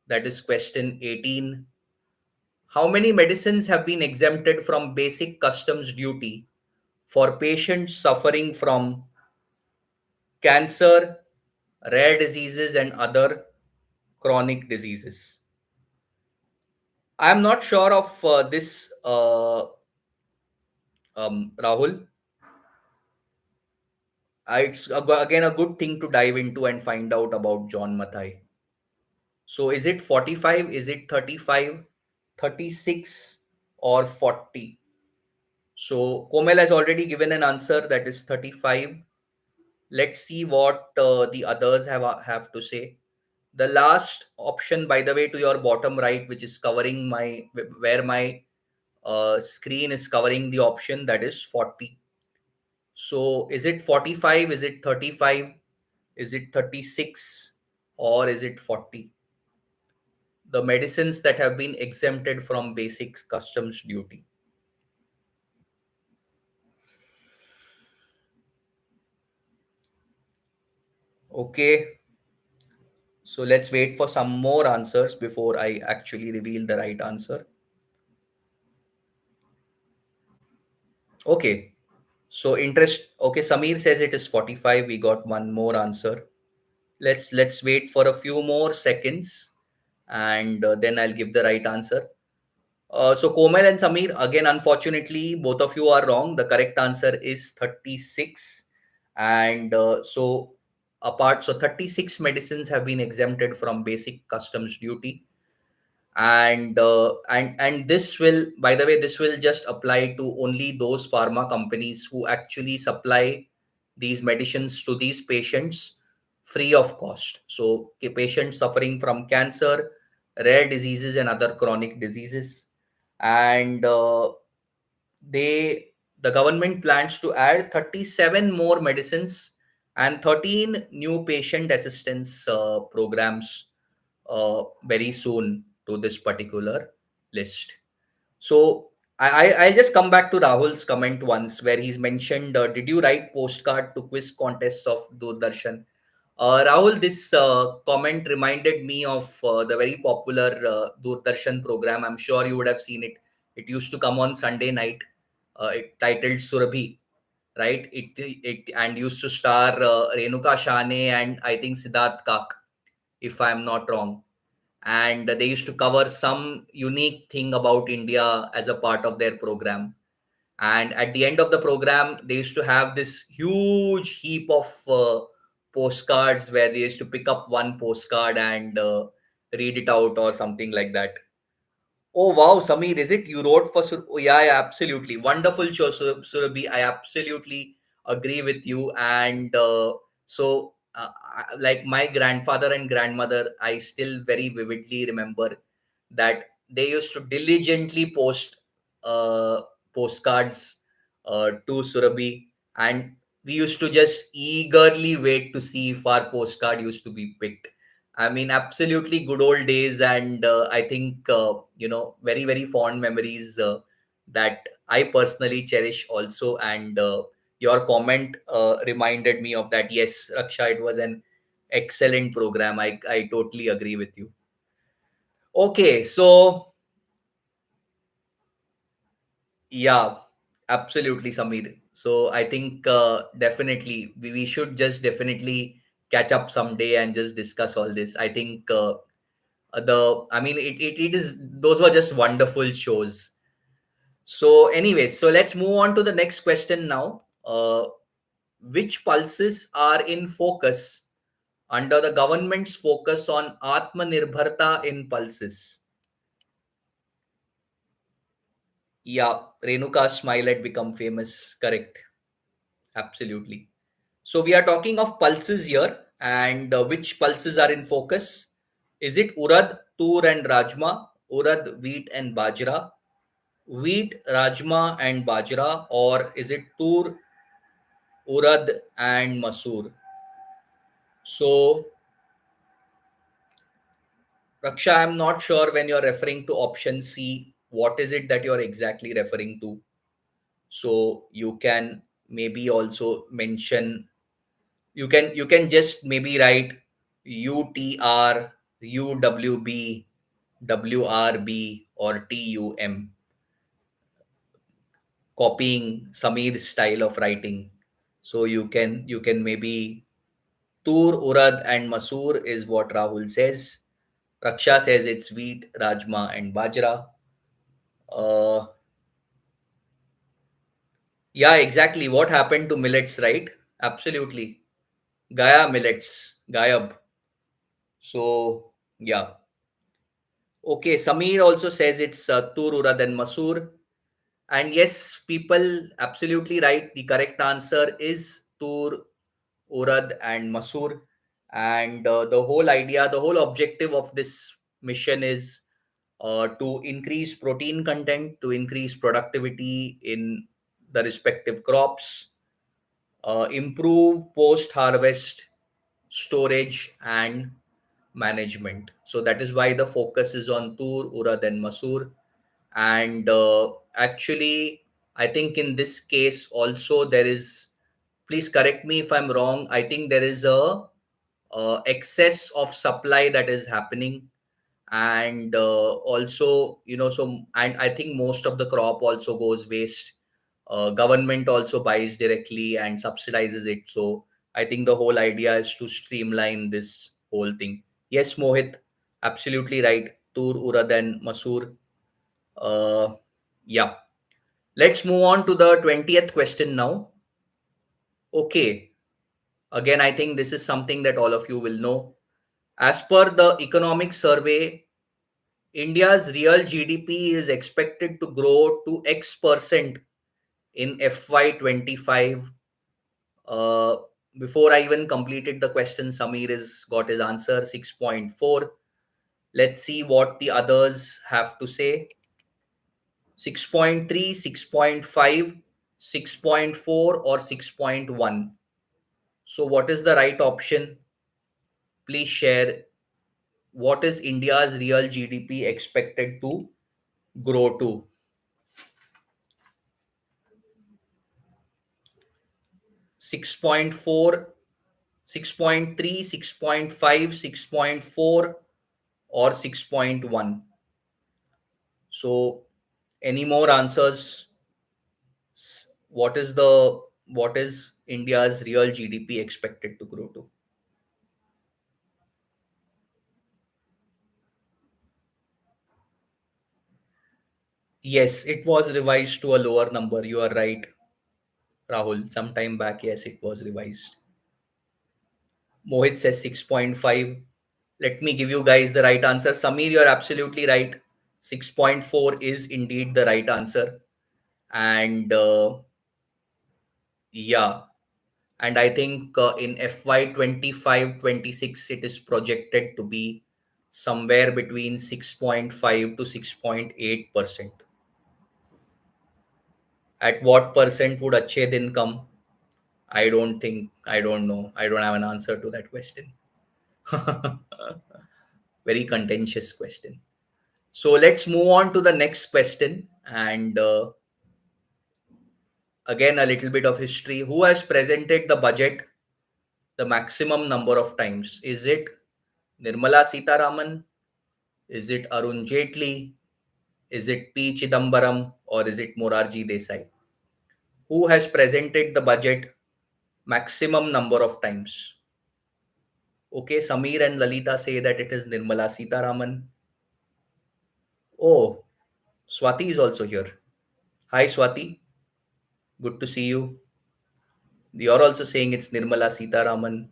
That is question 18. How many medicines have been exempted from basic customs duty for patients suffering from cancer, rare diseases, and other chronic diseases? I am not sure of this, Rahul. Again a good thing to dive into and find out about John Mathai. So is it 45, is it 35, 36, or 40? So Komel has already given an answer, that is 35. Let's see what the others have to say. The last option, by the way, to your bottom right, which is covering where my screen is covering the option, that is 40. So is it 45? Is it 35? Is it 36? Or is it 40? The medicines that have been exempted from basic customs duty. Okay, so let's wait for some more answers before I actually reveal the right answer. Okay, so interest. Okay, Samir says it is 45. We got one more answer. Let's wait for a few more seconds, and then I'll give the right answer. So Komal and Samir, again, unfortunately, both of you are wrong. The correct answer is 36. And so 36 medicines have been exempted from basic customs duty. And this will, by the way, this will just apply to only those pharma companies who actually supply these medicines to these patients free of cost. So patients suffering from cancer, rare diseases, and other chronic diseases. And they the government plans to add 37 more medicines and 13 new patient assistance programs very soon to this particular list. So I'll just come back to Rahul's comment once where he's mentioned, did you write postcard to quiz contests of Doordarshan? Rahul, this comment reminded me of the very popular Doordarshan program. I'm sure you would have seen it. It used to come on Sunday night. It titled Surabhi, right? It and used to star Renuka Shane and I think Siddharth Kak, if I'm not wrong. And they used to cover some unique thing about India as a part of their program. And at the end of the program, they used to have this huge heap of postcards where they used to pick up one postcard and read it out or something like that. Oh wow, Samir, is it you wrote for Oh, yeah, absolutely. Wonderful show, Surabhi. I absolutely agree with you. And like my grandfather and grandmother, I still very vividly remember that they used to diligently post uh, postcards to Surabhi, and we used to just eagerly wait to see if our postcard used to be picked. I mean, absolutely good old days, and I think very very fond memories that I personally cherish also. And your comment reminded me of that. Yes, Raksha, it was an excellent program. I totally agree with you. Okay, so yeah, absolutely, Samir. So I think definitely we should just definitely catch up someday and just discuss all this. I think it is, those were just wonderful shows. So anyways, so let's move on to the next question now. Which pulses are in focus under the government's focus on Atmanirbharta in pulses? Yeah, Renuka's smile had become famous. Correct. Absolutely. So we are talking of pulses here, and which pulses are in focus? Is it Urad, Tur, and Rajma, Urad, wheat, and Bajra, wheat, Rajma, and Bajra, or is it Tur, Urad, and Masoor? So, Raksha, I'm not sure when you're referring to option C, what is it that you're exactly referring to? So you can maybe also mention, you can just maybe write UTR, UWB, WRB, or TUM, copying Samir's style of writing. So you can maybe Tur, Urad, and Masoor is what Rahul says. Raksha says it's wheat, Rajma, and Bajra. Uh, yeah, exactly. What happened to millets, right? Absolutely. Gaya millets, Gayab. So, yeah. Okay, Samir also says it's Tur, Urad, and Masoor. And yes, people absolutely right. The correct answer is tur, urad, and masur. And the whole idea, the whole objective of this mission is to increase protein content, to increase productivity in the respective crops, improve post harvest storage and management. So that is why the focus is on tur, urad, and masur. And actually, I think in this case also there is, please correct me if I'm wrong, I think there is a excess of supply that is happening. And also, so, and I think most of the crop also goes waste. Government also buys directly and subsidizes it. So I think the whole idea is to streamline this whole thing. Yes, Mohit, absolutely right. Tur, urad, and masur. uh, yeah. Let's move on to the 20th question now. Okay. Again, I think this is something that all of you will know. As per the economic survey, India's real GDP is expected to grow to X% in FY25. Uh, Before I even completed the question, Samir has got his answer 6.4. Let's see what the others have to say. 6.3, 6.5, 6.4, or 6.1. So, what is the right option? Please share. What is India's real GDP expected to grow to? 6.4, 6.3, 6.5, 6.4, or 6.1. So, any more answers? What is India's real GDP expected to grow to? Yes, it was revised to a lower number. You are right, Rahul. Some time back, yes, it was revised. Mohit says 6.5. Let me give you guys the right answer. Samir, you're absolutely right. 6.4 is indeed the right answer. And yeah, and I think in FY25-26, it is projected to be somewhere between 6.5 to 6.8%. At what percent would Achhe Din come? I don't know. I don't have an answer to that question. Very contentious question. So let's move on to the next question. And again, a little bit of history. Who has presented the budget the maximum number of times? Is it Nirmala Sitaraman? Is it Arun Jaitley? Is it P. Chidambaram? Or is it Morarji Desai? Who has presented the budget maximum number of times? Okay, Samir and Lalita say that it is Nirmala Sitaraman. Oh, Swati is also here. Hi, Swati. Good to see you. You're also saying it's Nirmala Sitaraman.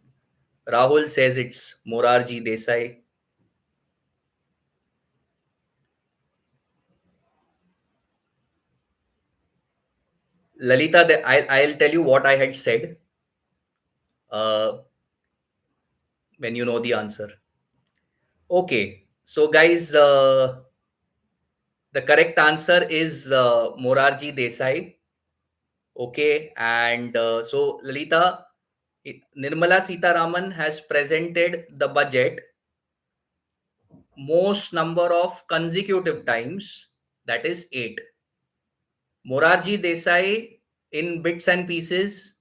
Rahul says it's Morarji Desai. Lalita, I'll tell you what I had said uh, when you know the answer. Okay, so guys, the correct answer is Morarji Desai. Okay, and so Lalita, Nirmala Sitaraman has presented the budget most number of consecutive times, that is 8. Morarji Desai, in bits and pieces,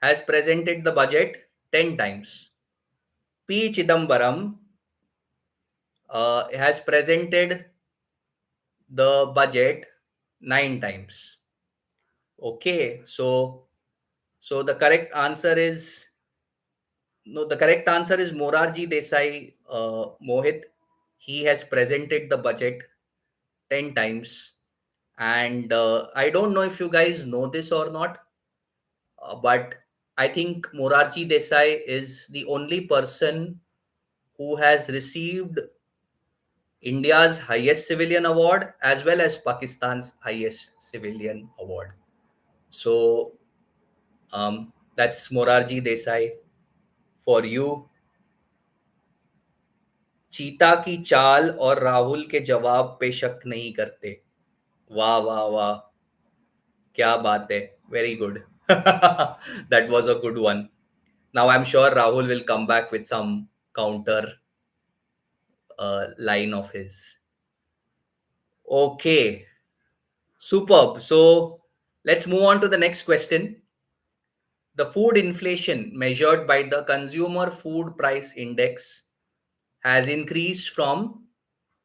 has presented the budget 10 times. P. Chidambaram has presented the budget 9 times. Okay, so the correct answer is no, the correct answer is Morarji Desai, Mohit. He has presented the budget 10 times. And I don't know if you guys know this or not, but I think Morarji Desai is the only person who has received India's highest civilian award as well as Pakistan's highest civilian award. So that's Morarji Desai for you. चीता की चाल और राहुल के जवाब पे शक नहीं करते. वाह वाह वाह, क्या बात है. Very good. That was a good one. Now I'm sure Rahul will come back with some counter line of his. Okay, superb. So let's move on to the next question. The food inflation measured by the Consumer Food Price Index has increased from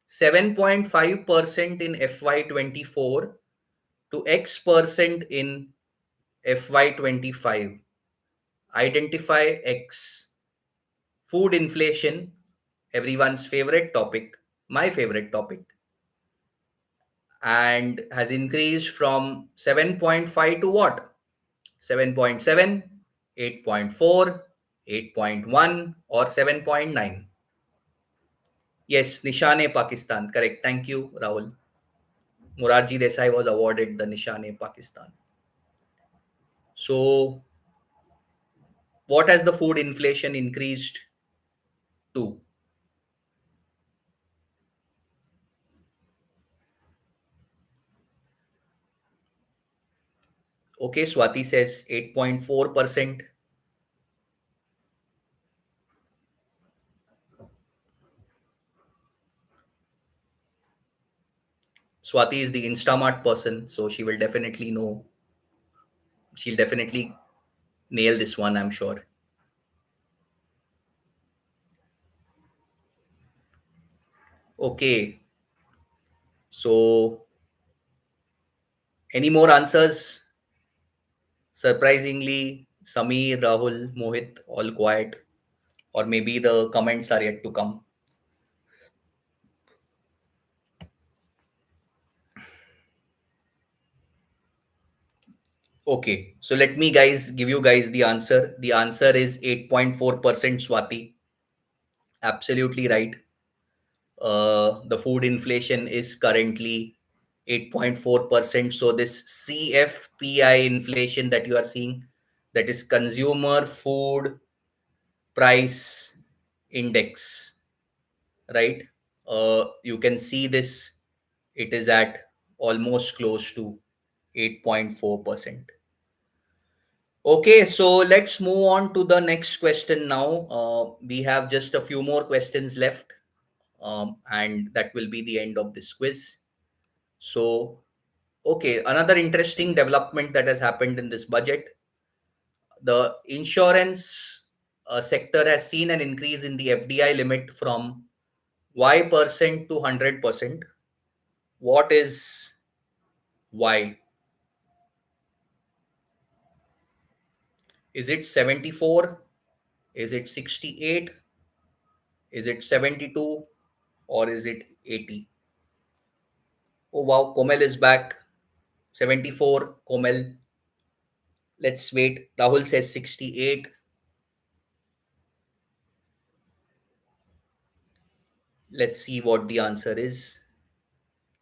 7.5% in FY24 to X% in FY25. Identify X. Food inflation, everyone's favorite topic, my favorite topic, and has increased from 7.5 to what? 7.7, 8.4, 8.1, or 7.9? Yes, Nishane Pakistan. Correct. Thank you, Rahul. Morarji Desai was awarded the Nishane Pakistan. So, what has the food inflation increased to? Okay, Swati says 8.4%. Swati is the Instamart person, so she will definitely know. She'll definitely nail this one, I'm sure. Okay, so any more answers? Surprisingly, Sameer, Rahul, Mohit, all quiet, or maybe the comments are yet to come. Okay, so let me guys give you guys the answer. The answer is 8.4%, Swati. Absolutely right. The food inflation is currently 8.4%. So this CFPI inflation that you are seeing, that is Consumer Food Price Index, right? You can see this, it is at almost close to 8.4%. Okay, so let's move on to the next question now. We have just a few more questions left, and that will be the end of this quiz. So, okay, another interesting development that has happened in this budget, the insurance sector has seen an increase in the FDI limit from Y% to 100%. What is Y? Is it 74? Is it 68? Is it 72? Or is it 80? Oh wow, Komel is back. 74, Komel. Let's wait. Rahul says 68. Let's see what the answer is.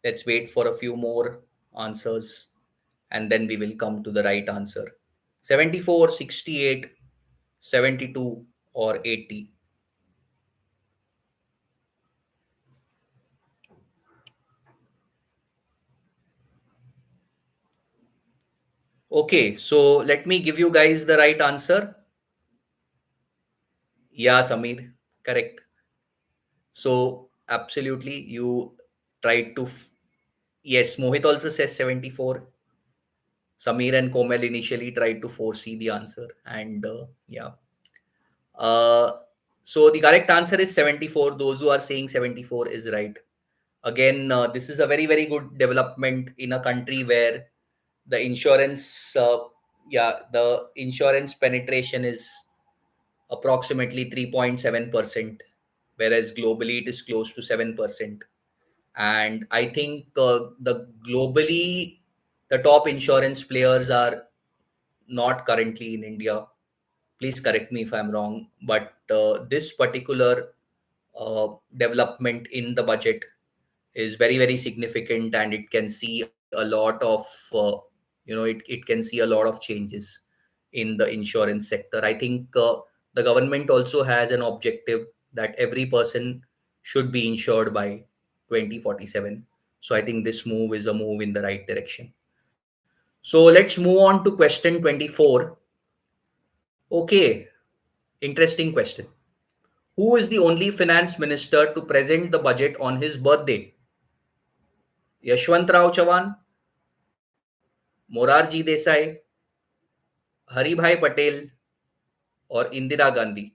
Let's wait for a few more answers and then we will come to the right answer. 74, 68, 72, or 80. Okay, so let me give you guys the right answer. Yeah, Samir, correct. So, absolutely, you tried to. Yes, Mohit also says 74. Samir and Komel initially tried to foresee the answer, and yeah. Uh, so the correct answer is 74. Those who are saying 74 is right. Again, this is a very, very good development in a country where the insurance, the insurance penetration is approximately 3.7%, whereas globally it is close to 7%. And I think the globally, the top insurance players are not currently in India. Please correct me if I'm wrong, but this particular development in the budget is very very significant, and it can see a lot of it can see a lot of changes in the insurance sector. I think the government also has an objective that every person should be insured by 2047. So I think this move is a move in the right direction. So let's move on to question 24. Okay, interesting question. Who is the only finance minister to present the budget on his birthday? Yashwant Rao Chavan, Morarji Desai, Haribhai Patel, or Indira Gandhi.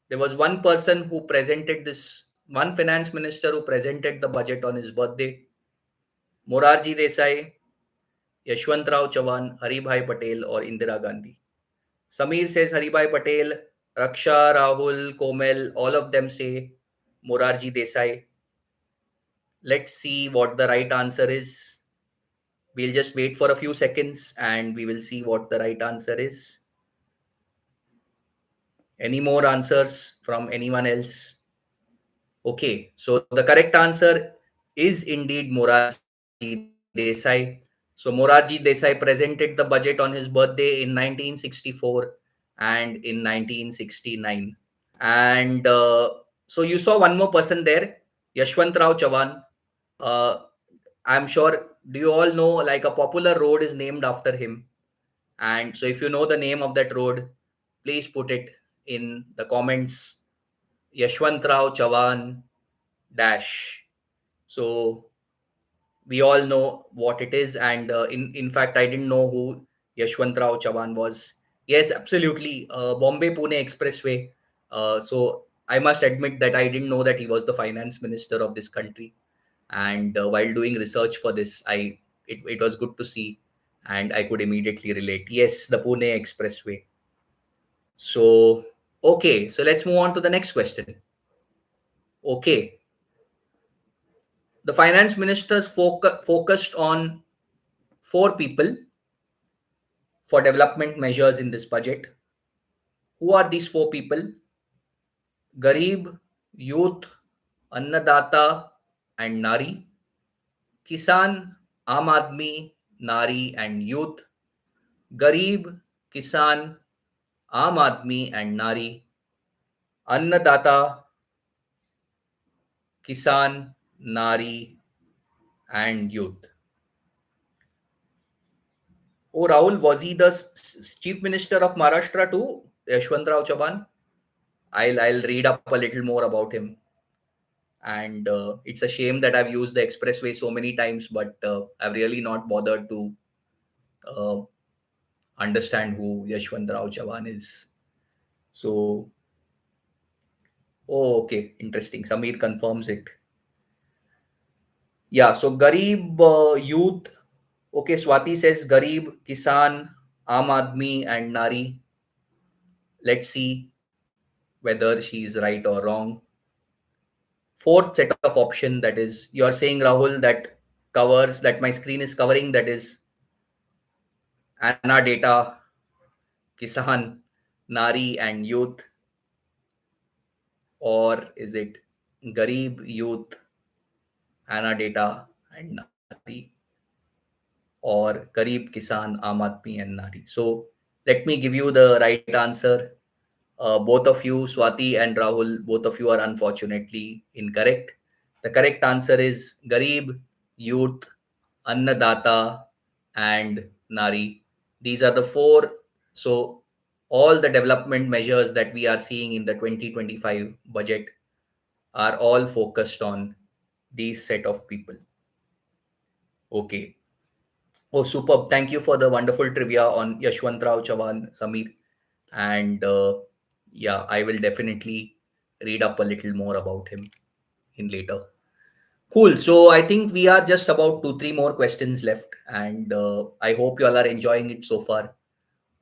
There was one person who presented this, one finance minister who presented the budget on his birthday. Morarji Desai, Yashwant Rao Chavan, Haribhai Patel, or Indira Gandhi. Samir says Haribhai Patel, Raksha, Rahul, Komel, all of them say Morarji Desai. Let's see what the right answer is. We'll just wait for a few seconds and we will see what the right answer is. Any more answers from anyone else? Okay, so the correct answer is indeed Morarji Desai. So Morarji Desai presented the budget on his birthday in 1964 and in 1969. And so you saw one more person there, Yashwant Rao Chavan. Uh, I'm sure, do you all know like a popular road is named after him? And so if you know the name of that road, please put it in the comments. Yashwant Rao Chavan dash. So we all know what it is, and in fact, I didn't know who Yashwant Rao Chavan was. Yes, absolutely, Bombay Pune Expressway. So I must admit that I didn't know that he was the finance minister of this country. And while doing research for this, it was good to see, and I could immediately relate. Yes, the Pune Expressway. So okay, so let's move on to the next question. Okay, the finance ministers focused on four people for development measures in this budget. Who are these four people? Garib, Youth, Annadata, and Nari. Kisan, Aam Aadmi, Nari, and Youth. Garib, Kisan, Aam Aadmi, and Nari. Annadata, Kisan, Nari, and Youth. Oh, Rahul, was he the chief minister of Maharashtra too? Yashwant Rao Chavan? I'll read up a little more about him. And it's a shame that I've used the expressway so many times, but I've really not bothered to uh, understand who Yashwant Rao Chavan is. So, oh, okay, interesting. Samir confirms it. Yeah, so Garib Youth. Okay, Swati says Garib, Kisan, Aam Aadmi, and Nari. Let's see whether she is right or wrong. Fourth set of option, that is, you are saying, Rahul, that covers, that my screen is covering, that is Anna Data, Kisan, Nari, and Youth, or is it Garib, Youth, Anna Data, and Nari, or Garib, Kisan, Aam Aadmi, and Nari? So let me give you the right answer. Both of you, Swati and Rahul, both of you are unfortunately incorrect. The correct answer is Garib, Youth, Annadata, and Nari. These are the four. So, all the development measures that we are seeing in the 2025 budget are all focused on these set of people. Okay. Oh, superb. Thank you for the wonderful trivia on Yashwant Rao Chavan, Samir. And yeah, I will definitely read up a little more about him in later. Cool. So I think we are just about two, three more questions left, and I hope you all are enjoying it so far.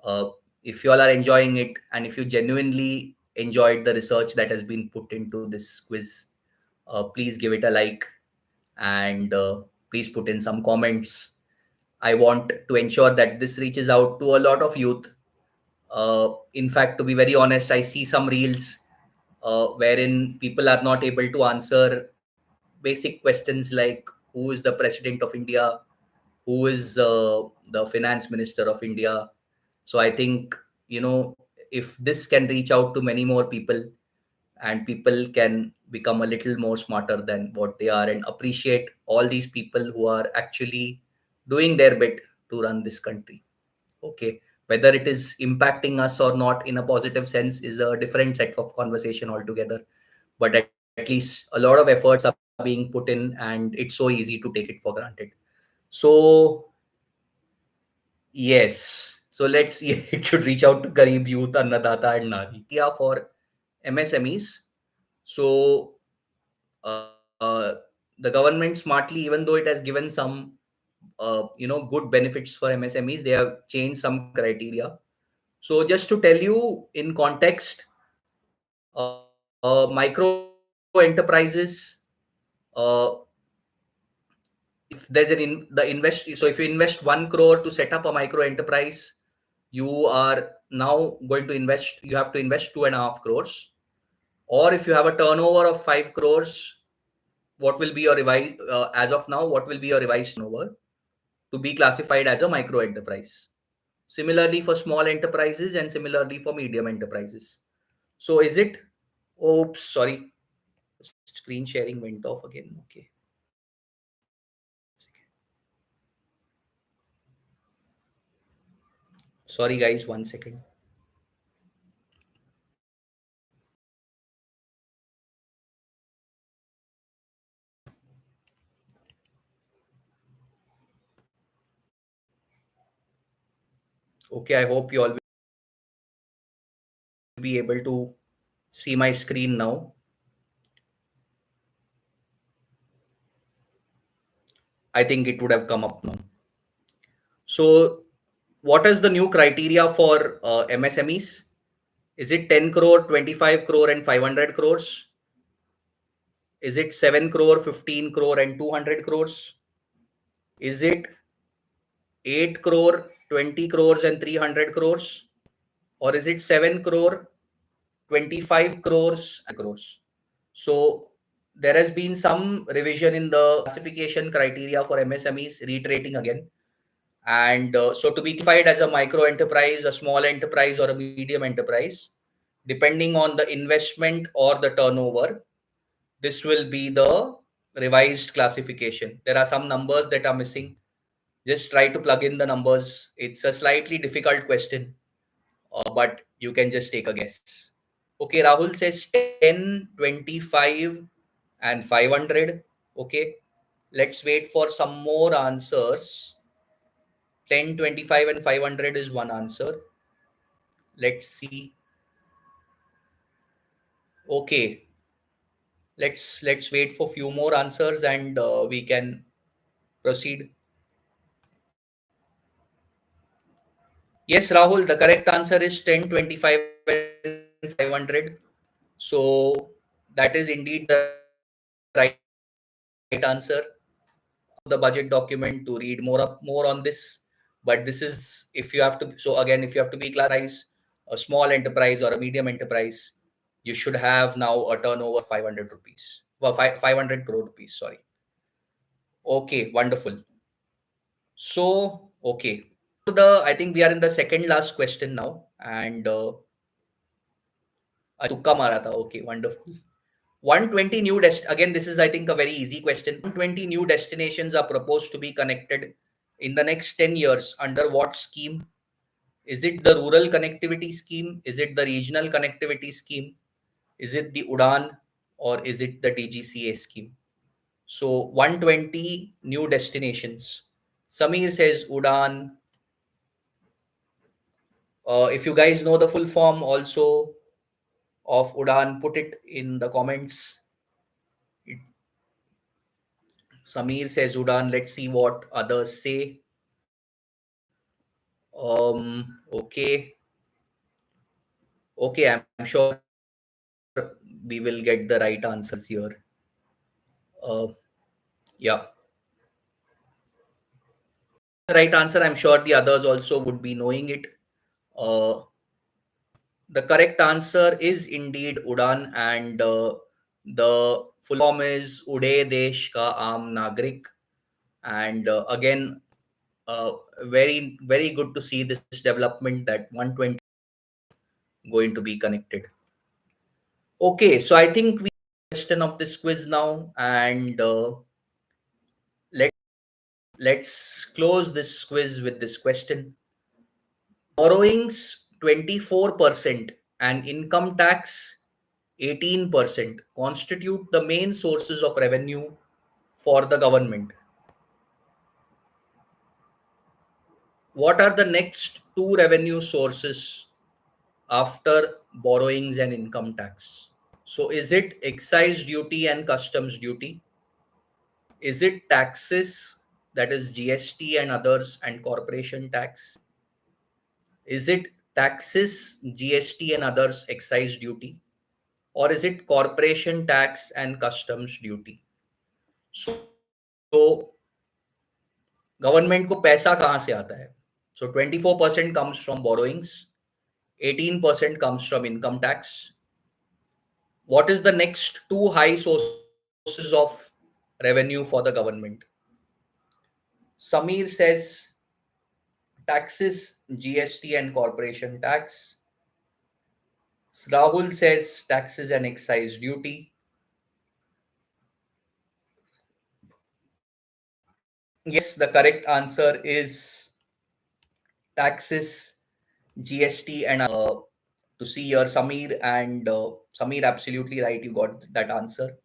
Uh, if you all are enjoying it, and if you genuinely enjoyed the research that has been put into this quiz, please give it a like, and please put in some comments. I want to ensure that this reaches out to a lot of youth. In fact, to be very honest, I see some reels wherein people are not able to answer basic questions like who is the president of India, who is the finance minister of India. So I think, if this can reach out to many more people, and people can become a little more smarter than what they are and appreciate all these people who are actually doing their bit to run this country. Okay, whether it is impacting us or not in a positive sense is a different set of conversation altogether, but at least a lot of efforts are being put in and it's so easy to take it for granted. So yes, so let's see. It should reach out to Garib Youth, Annadata, and Nari. Yeah, for MSMEs. So the government smartly, even though it has given some good benefits for MSMEs, they have changed some criteria. So just to tell you in context, micro enterprises, uh, if there's the invest, so if you invest 1 crore to set up a micro enterprise, you are now going to invest, you have to invest 2.5 crores. Or if you have a turnover of 5 crores, what will be your revised, as of now, what will be your revised turnover to be classified as a micro enterprise? Similarly for small enterprises and similarly for medium enterprises. So is it, oops, sorry, screen sharing went off again. Okay. Sorry guys, 1 second. Okay, I hope you all will be able to see my screen now. I think it would have come up now. So what is the new criteria for MSMEs? Is it 10 crore, 25 crore and 500 crores? Is it 7 crore, 15 crore and 200 crores? Is it 8 crore, 20 crores and 300 crores? Or is it 7 crore, 25 crores, crores? So there has been some revision in the classification criteria for MSMEs, reiterating again. And so to be classified as a micro enterprise, a small enterprise, or a medium enterprise, depending on the investment or the turnover, this will be the revised classification. There are some numbers that are missing. Just try to plug in the numbers. It's a slightly difficult question, but you can just take a guess. Okay, Rahul says 10, 25, and 500. Okay, let's wait for some more answers. 10, 25, and 500 is one answer. Let's see. Okay, let's wait for few more answers and we can proceed. Yes, Rahul, the correct answer is 10, 25, and 500. So that is indeed the right answer. The budget document to read more on this, but this is if you have to. So again, if you have to be classified as a small enterprise or a medium enterprise, you should have now a turnover of 500 rupees. Well, 500 crore rupees. Sorry. Okay, wonderful. So okay, the I think we are in the second last question now, and तुक्का मारा था. Okay, wonderful. 120 new again, this is I think a very easy question. 120 new destinations are proposed to be connected in the next 10 years under what scheme? Is it the rural connectivity scheme? Is it the regional connectivity scheme? Is it the Udan, or is it the DGCA scheme? So 120 new destinations. Samir says Udan. If you guys know the full form also of Udan, put it in the comments. Samir says Udan. Let's see what others say. Okay. Okay, I'm sure we will get the right answers here. Uh, yeah. The right answer, I'm sure the others also would be knowing it. Uh, the correct answer is indeed Udan, and the form is Ude Desh Ka Aam Nagrik. And again, very good to see this development that 120 going to be connected. Okay, so I think we question of this quiz now, and let let's close this quiz with this question. Borrowings 24% and income tax 18% constitute the main sources of revenue for the government. What are the next two revenue sources after borrowings and income tax? So, is it excise duty and customs duty? Is it taxes, that is GST and others, and corporation tax? Is it taxes, GST and others, excise duty? Or is it corporation tax and customs duty? So, government को पैसा कहाँ से आता है? So 24% comes from borrowings, 18% comes from income tax. What is the next two high sources of revenue for the government? Samir says taxes, GST and corporation tax. Rahul says taxes and excise duty. Yes, the correct answer is taxes, GST, and to see your Samir, and Samir, absolutely right. You got that answer.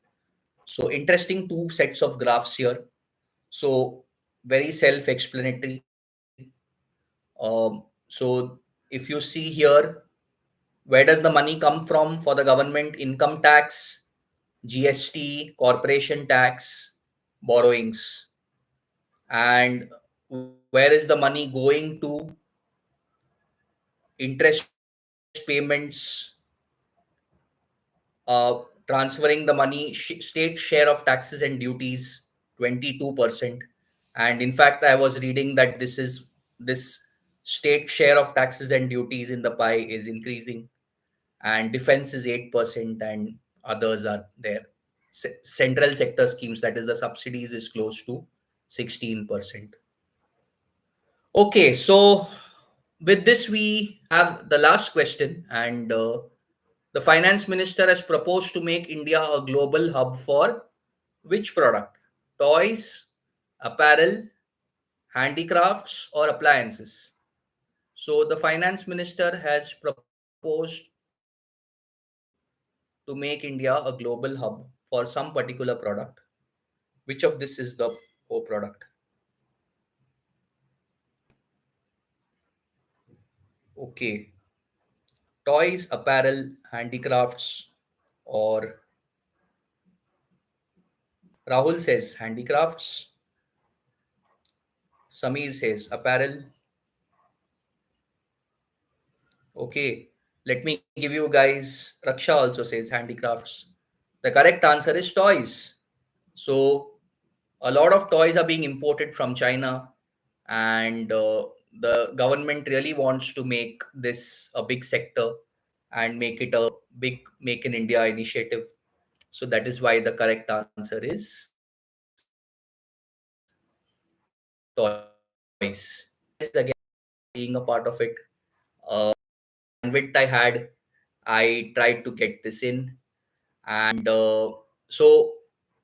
So interesting two sets of graphs here. So very self-explanatory. So if you see here, where does the money come from for the government? Income tax, GST, corporation tax, borrowings. And where is the money going to? Interest payments, transferring the money, state share of taxes and duties, 22%. And in fact, I was reading that this state share of taxes and duties in the pie is increasing, and defense is 8%, and others are there. Central sector schemes, that is the subsidies, is close to 16%. Okay, so with this, we have the last question, and the finance minister has proposed to make India a global hub for which product? Toys, apparel, handicrafts, or appliances? So, the finance minister has proposed to make India a global hub for some particular product. Which of this is the O product? Okay, toys, apparel, handicrafts, or Rahul says handicrafts, Samir says apparel. Okay, let me give you guys. Raksha also says handicrafts. The correct answer is toys. So, a lot of toys are being imported from China, and the government really wants to make this a big sector and make it a big Make in India initiative. So, that is why the correct answer is toys. Yes, again, being a part of it. Bandwidth I had, I tried to get this in. And so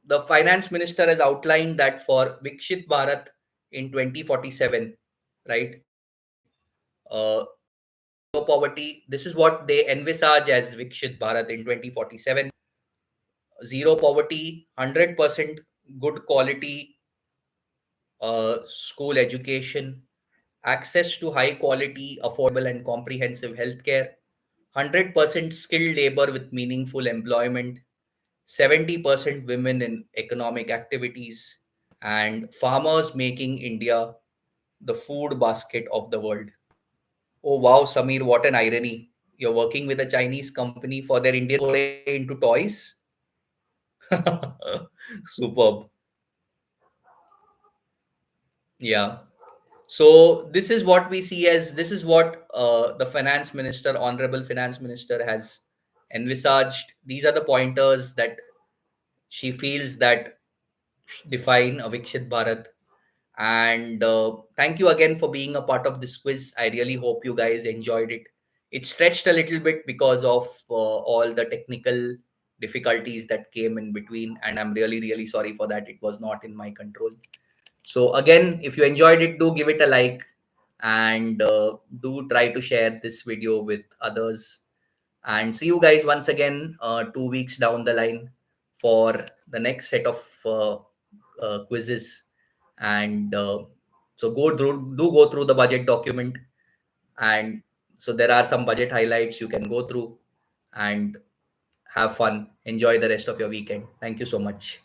the finance minister has outlined that for Vikshit Bharat in 2047, right? Zero poverty, this is what they envisage as Vikshit Bharat in 2047. Zero poverty, 100% good quality school education, access to high quality, affordable, and comprehensive healthcare, 100% skilled labor with meaningful employment, 70% women in economic activities, and farmers making India the food basket of the world. Oh, wow, Samir, what an irony. You're working with a Chinese company for their Indian foray into toys? Superb. Yeah. So this is what the finance minister, honorable finance minister, has envisaged. These are the pointers that she feels that define a Vikshit Bharat. And thank you again for being a part of this quiz. I really hope you guys enjoyed it. It stretched a little bit because of all the technical difficulties that came in between, and I'm really, really sorry for that. It was not in my control. So, again, if you enjoyed it, do give it a like, and do try to share this video with others. And see you guys once again 2 weeks down the line for the next set of quizzes. And so go through the budget document. And so there are some budget highlights you can go through and have fun. Enjoy the rest of your weekend. Thank you so much.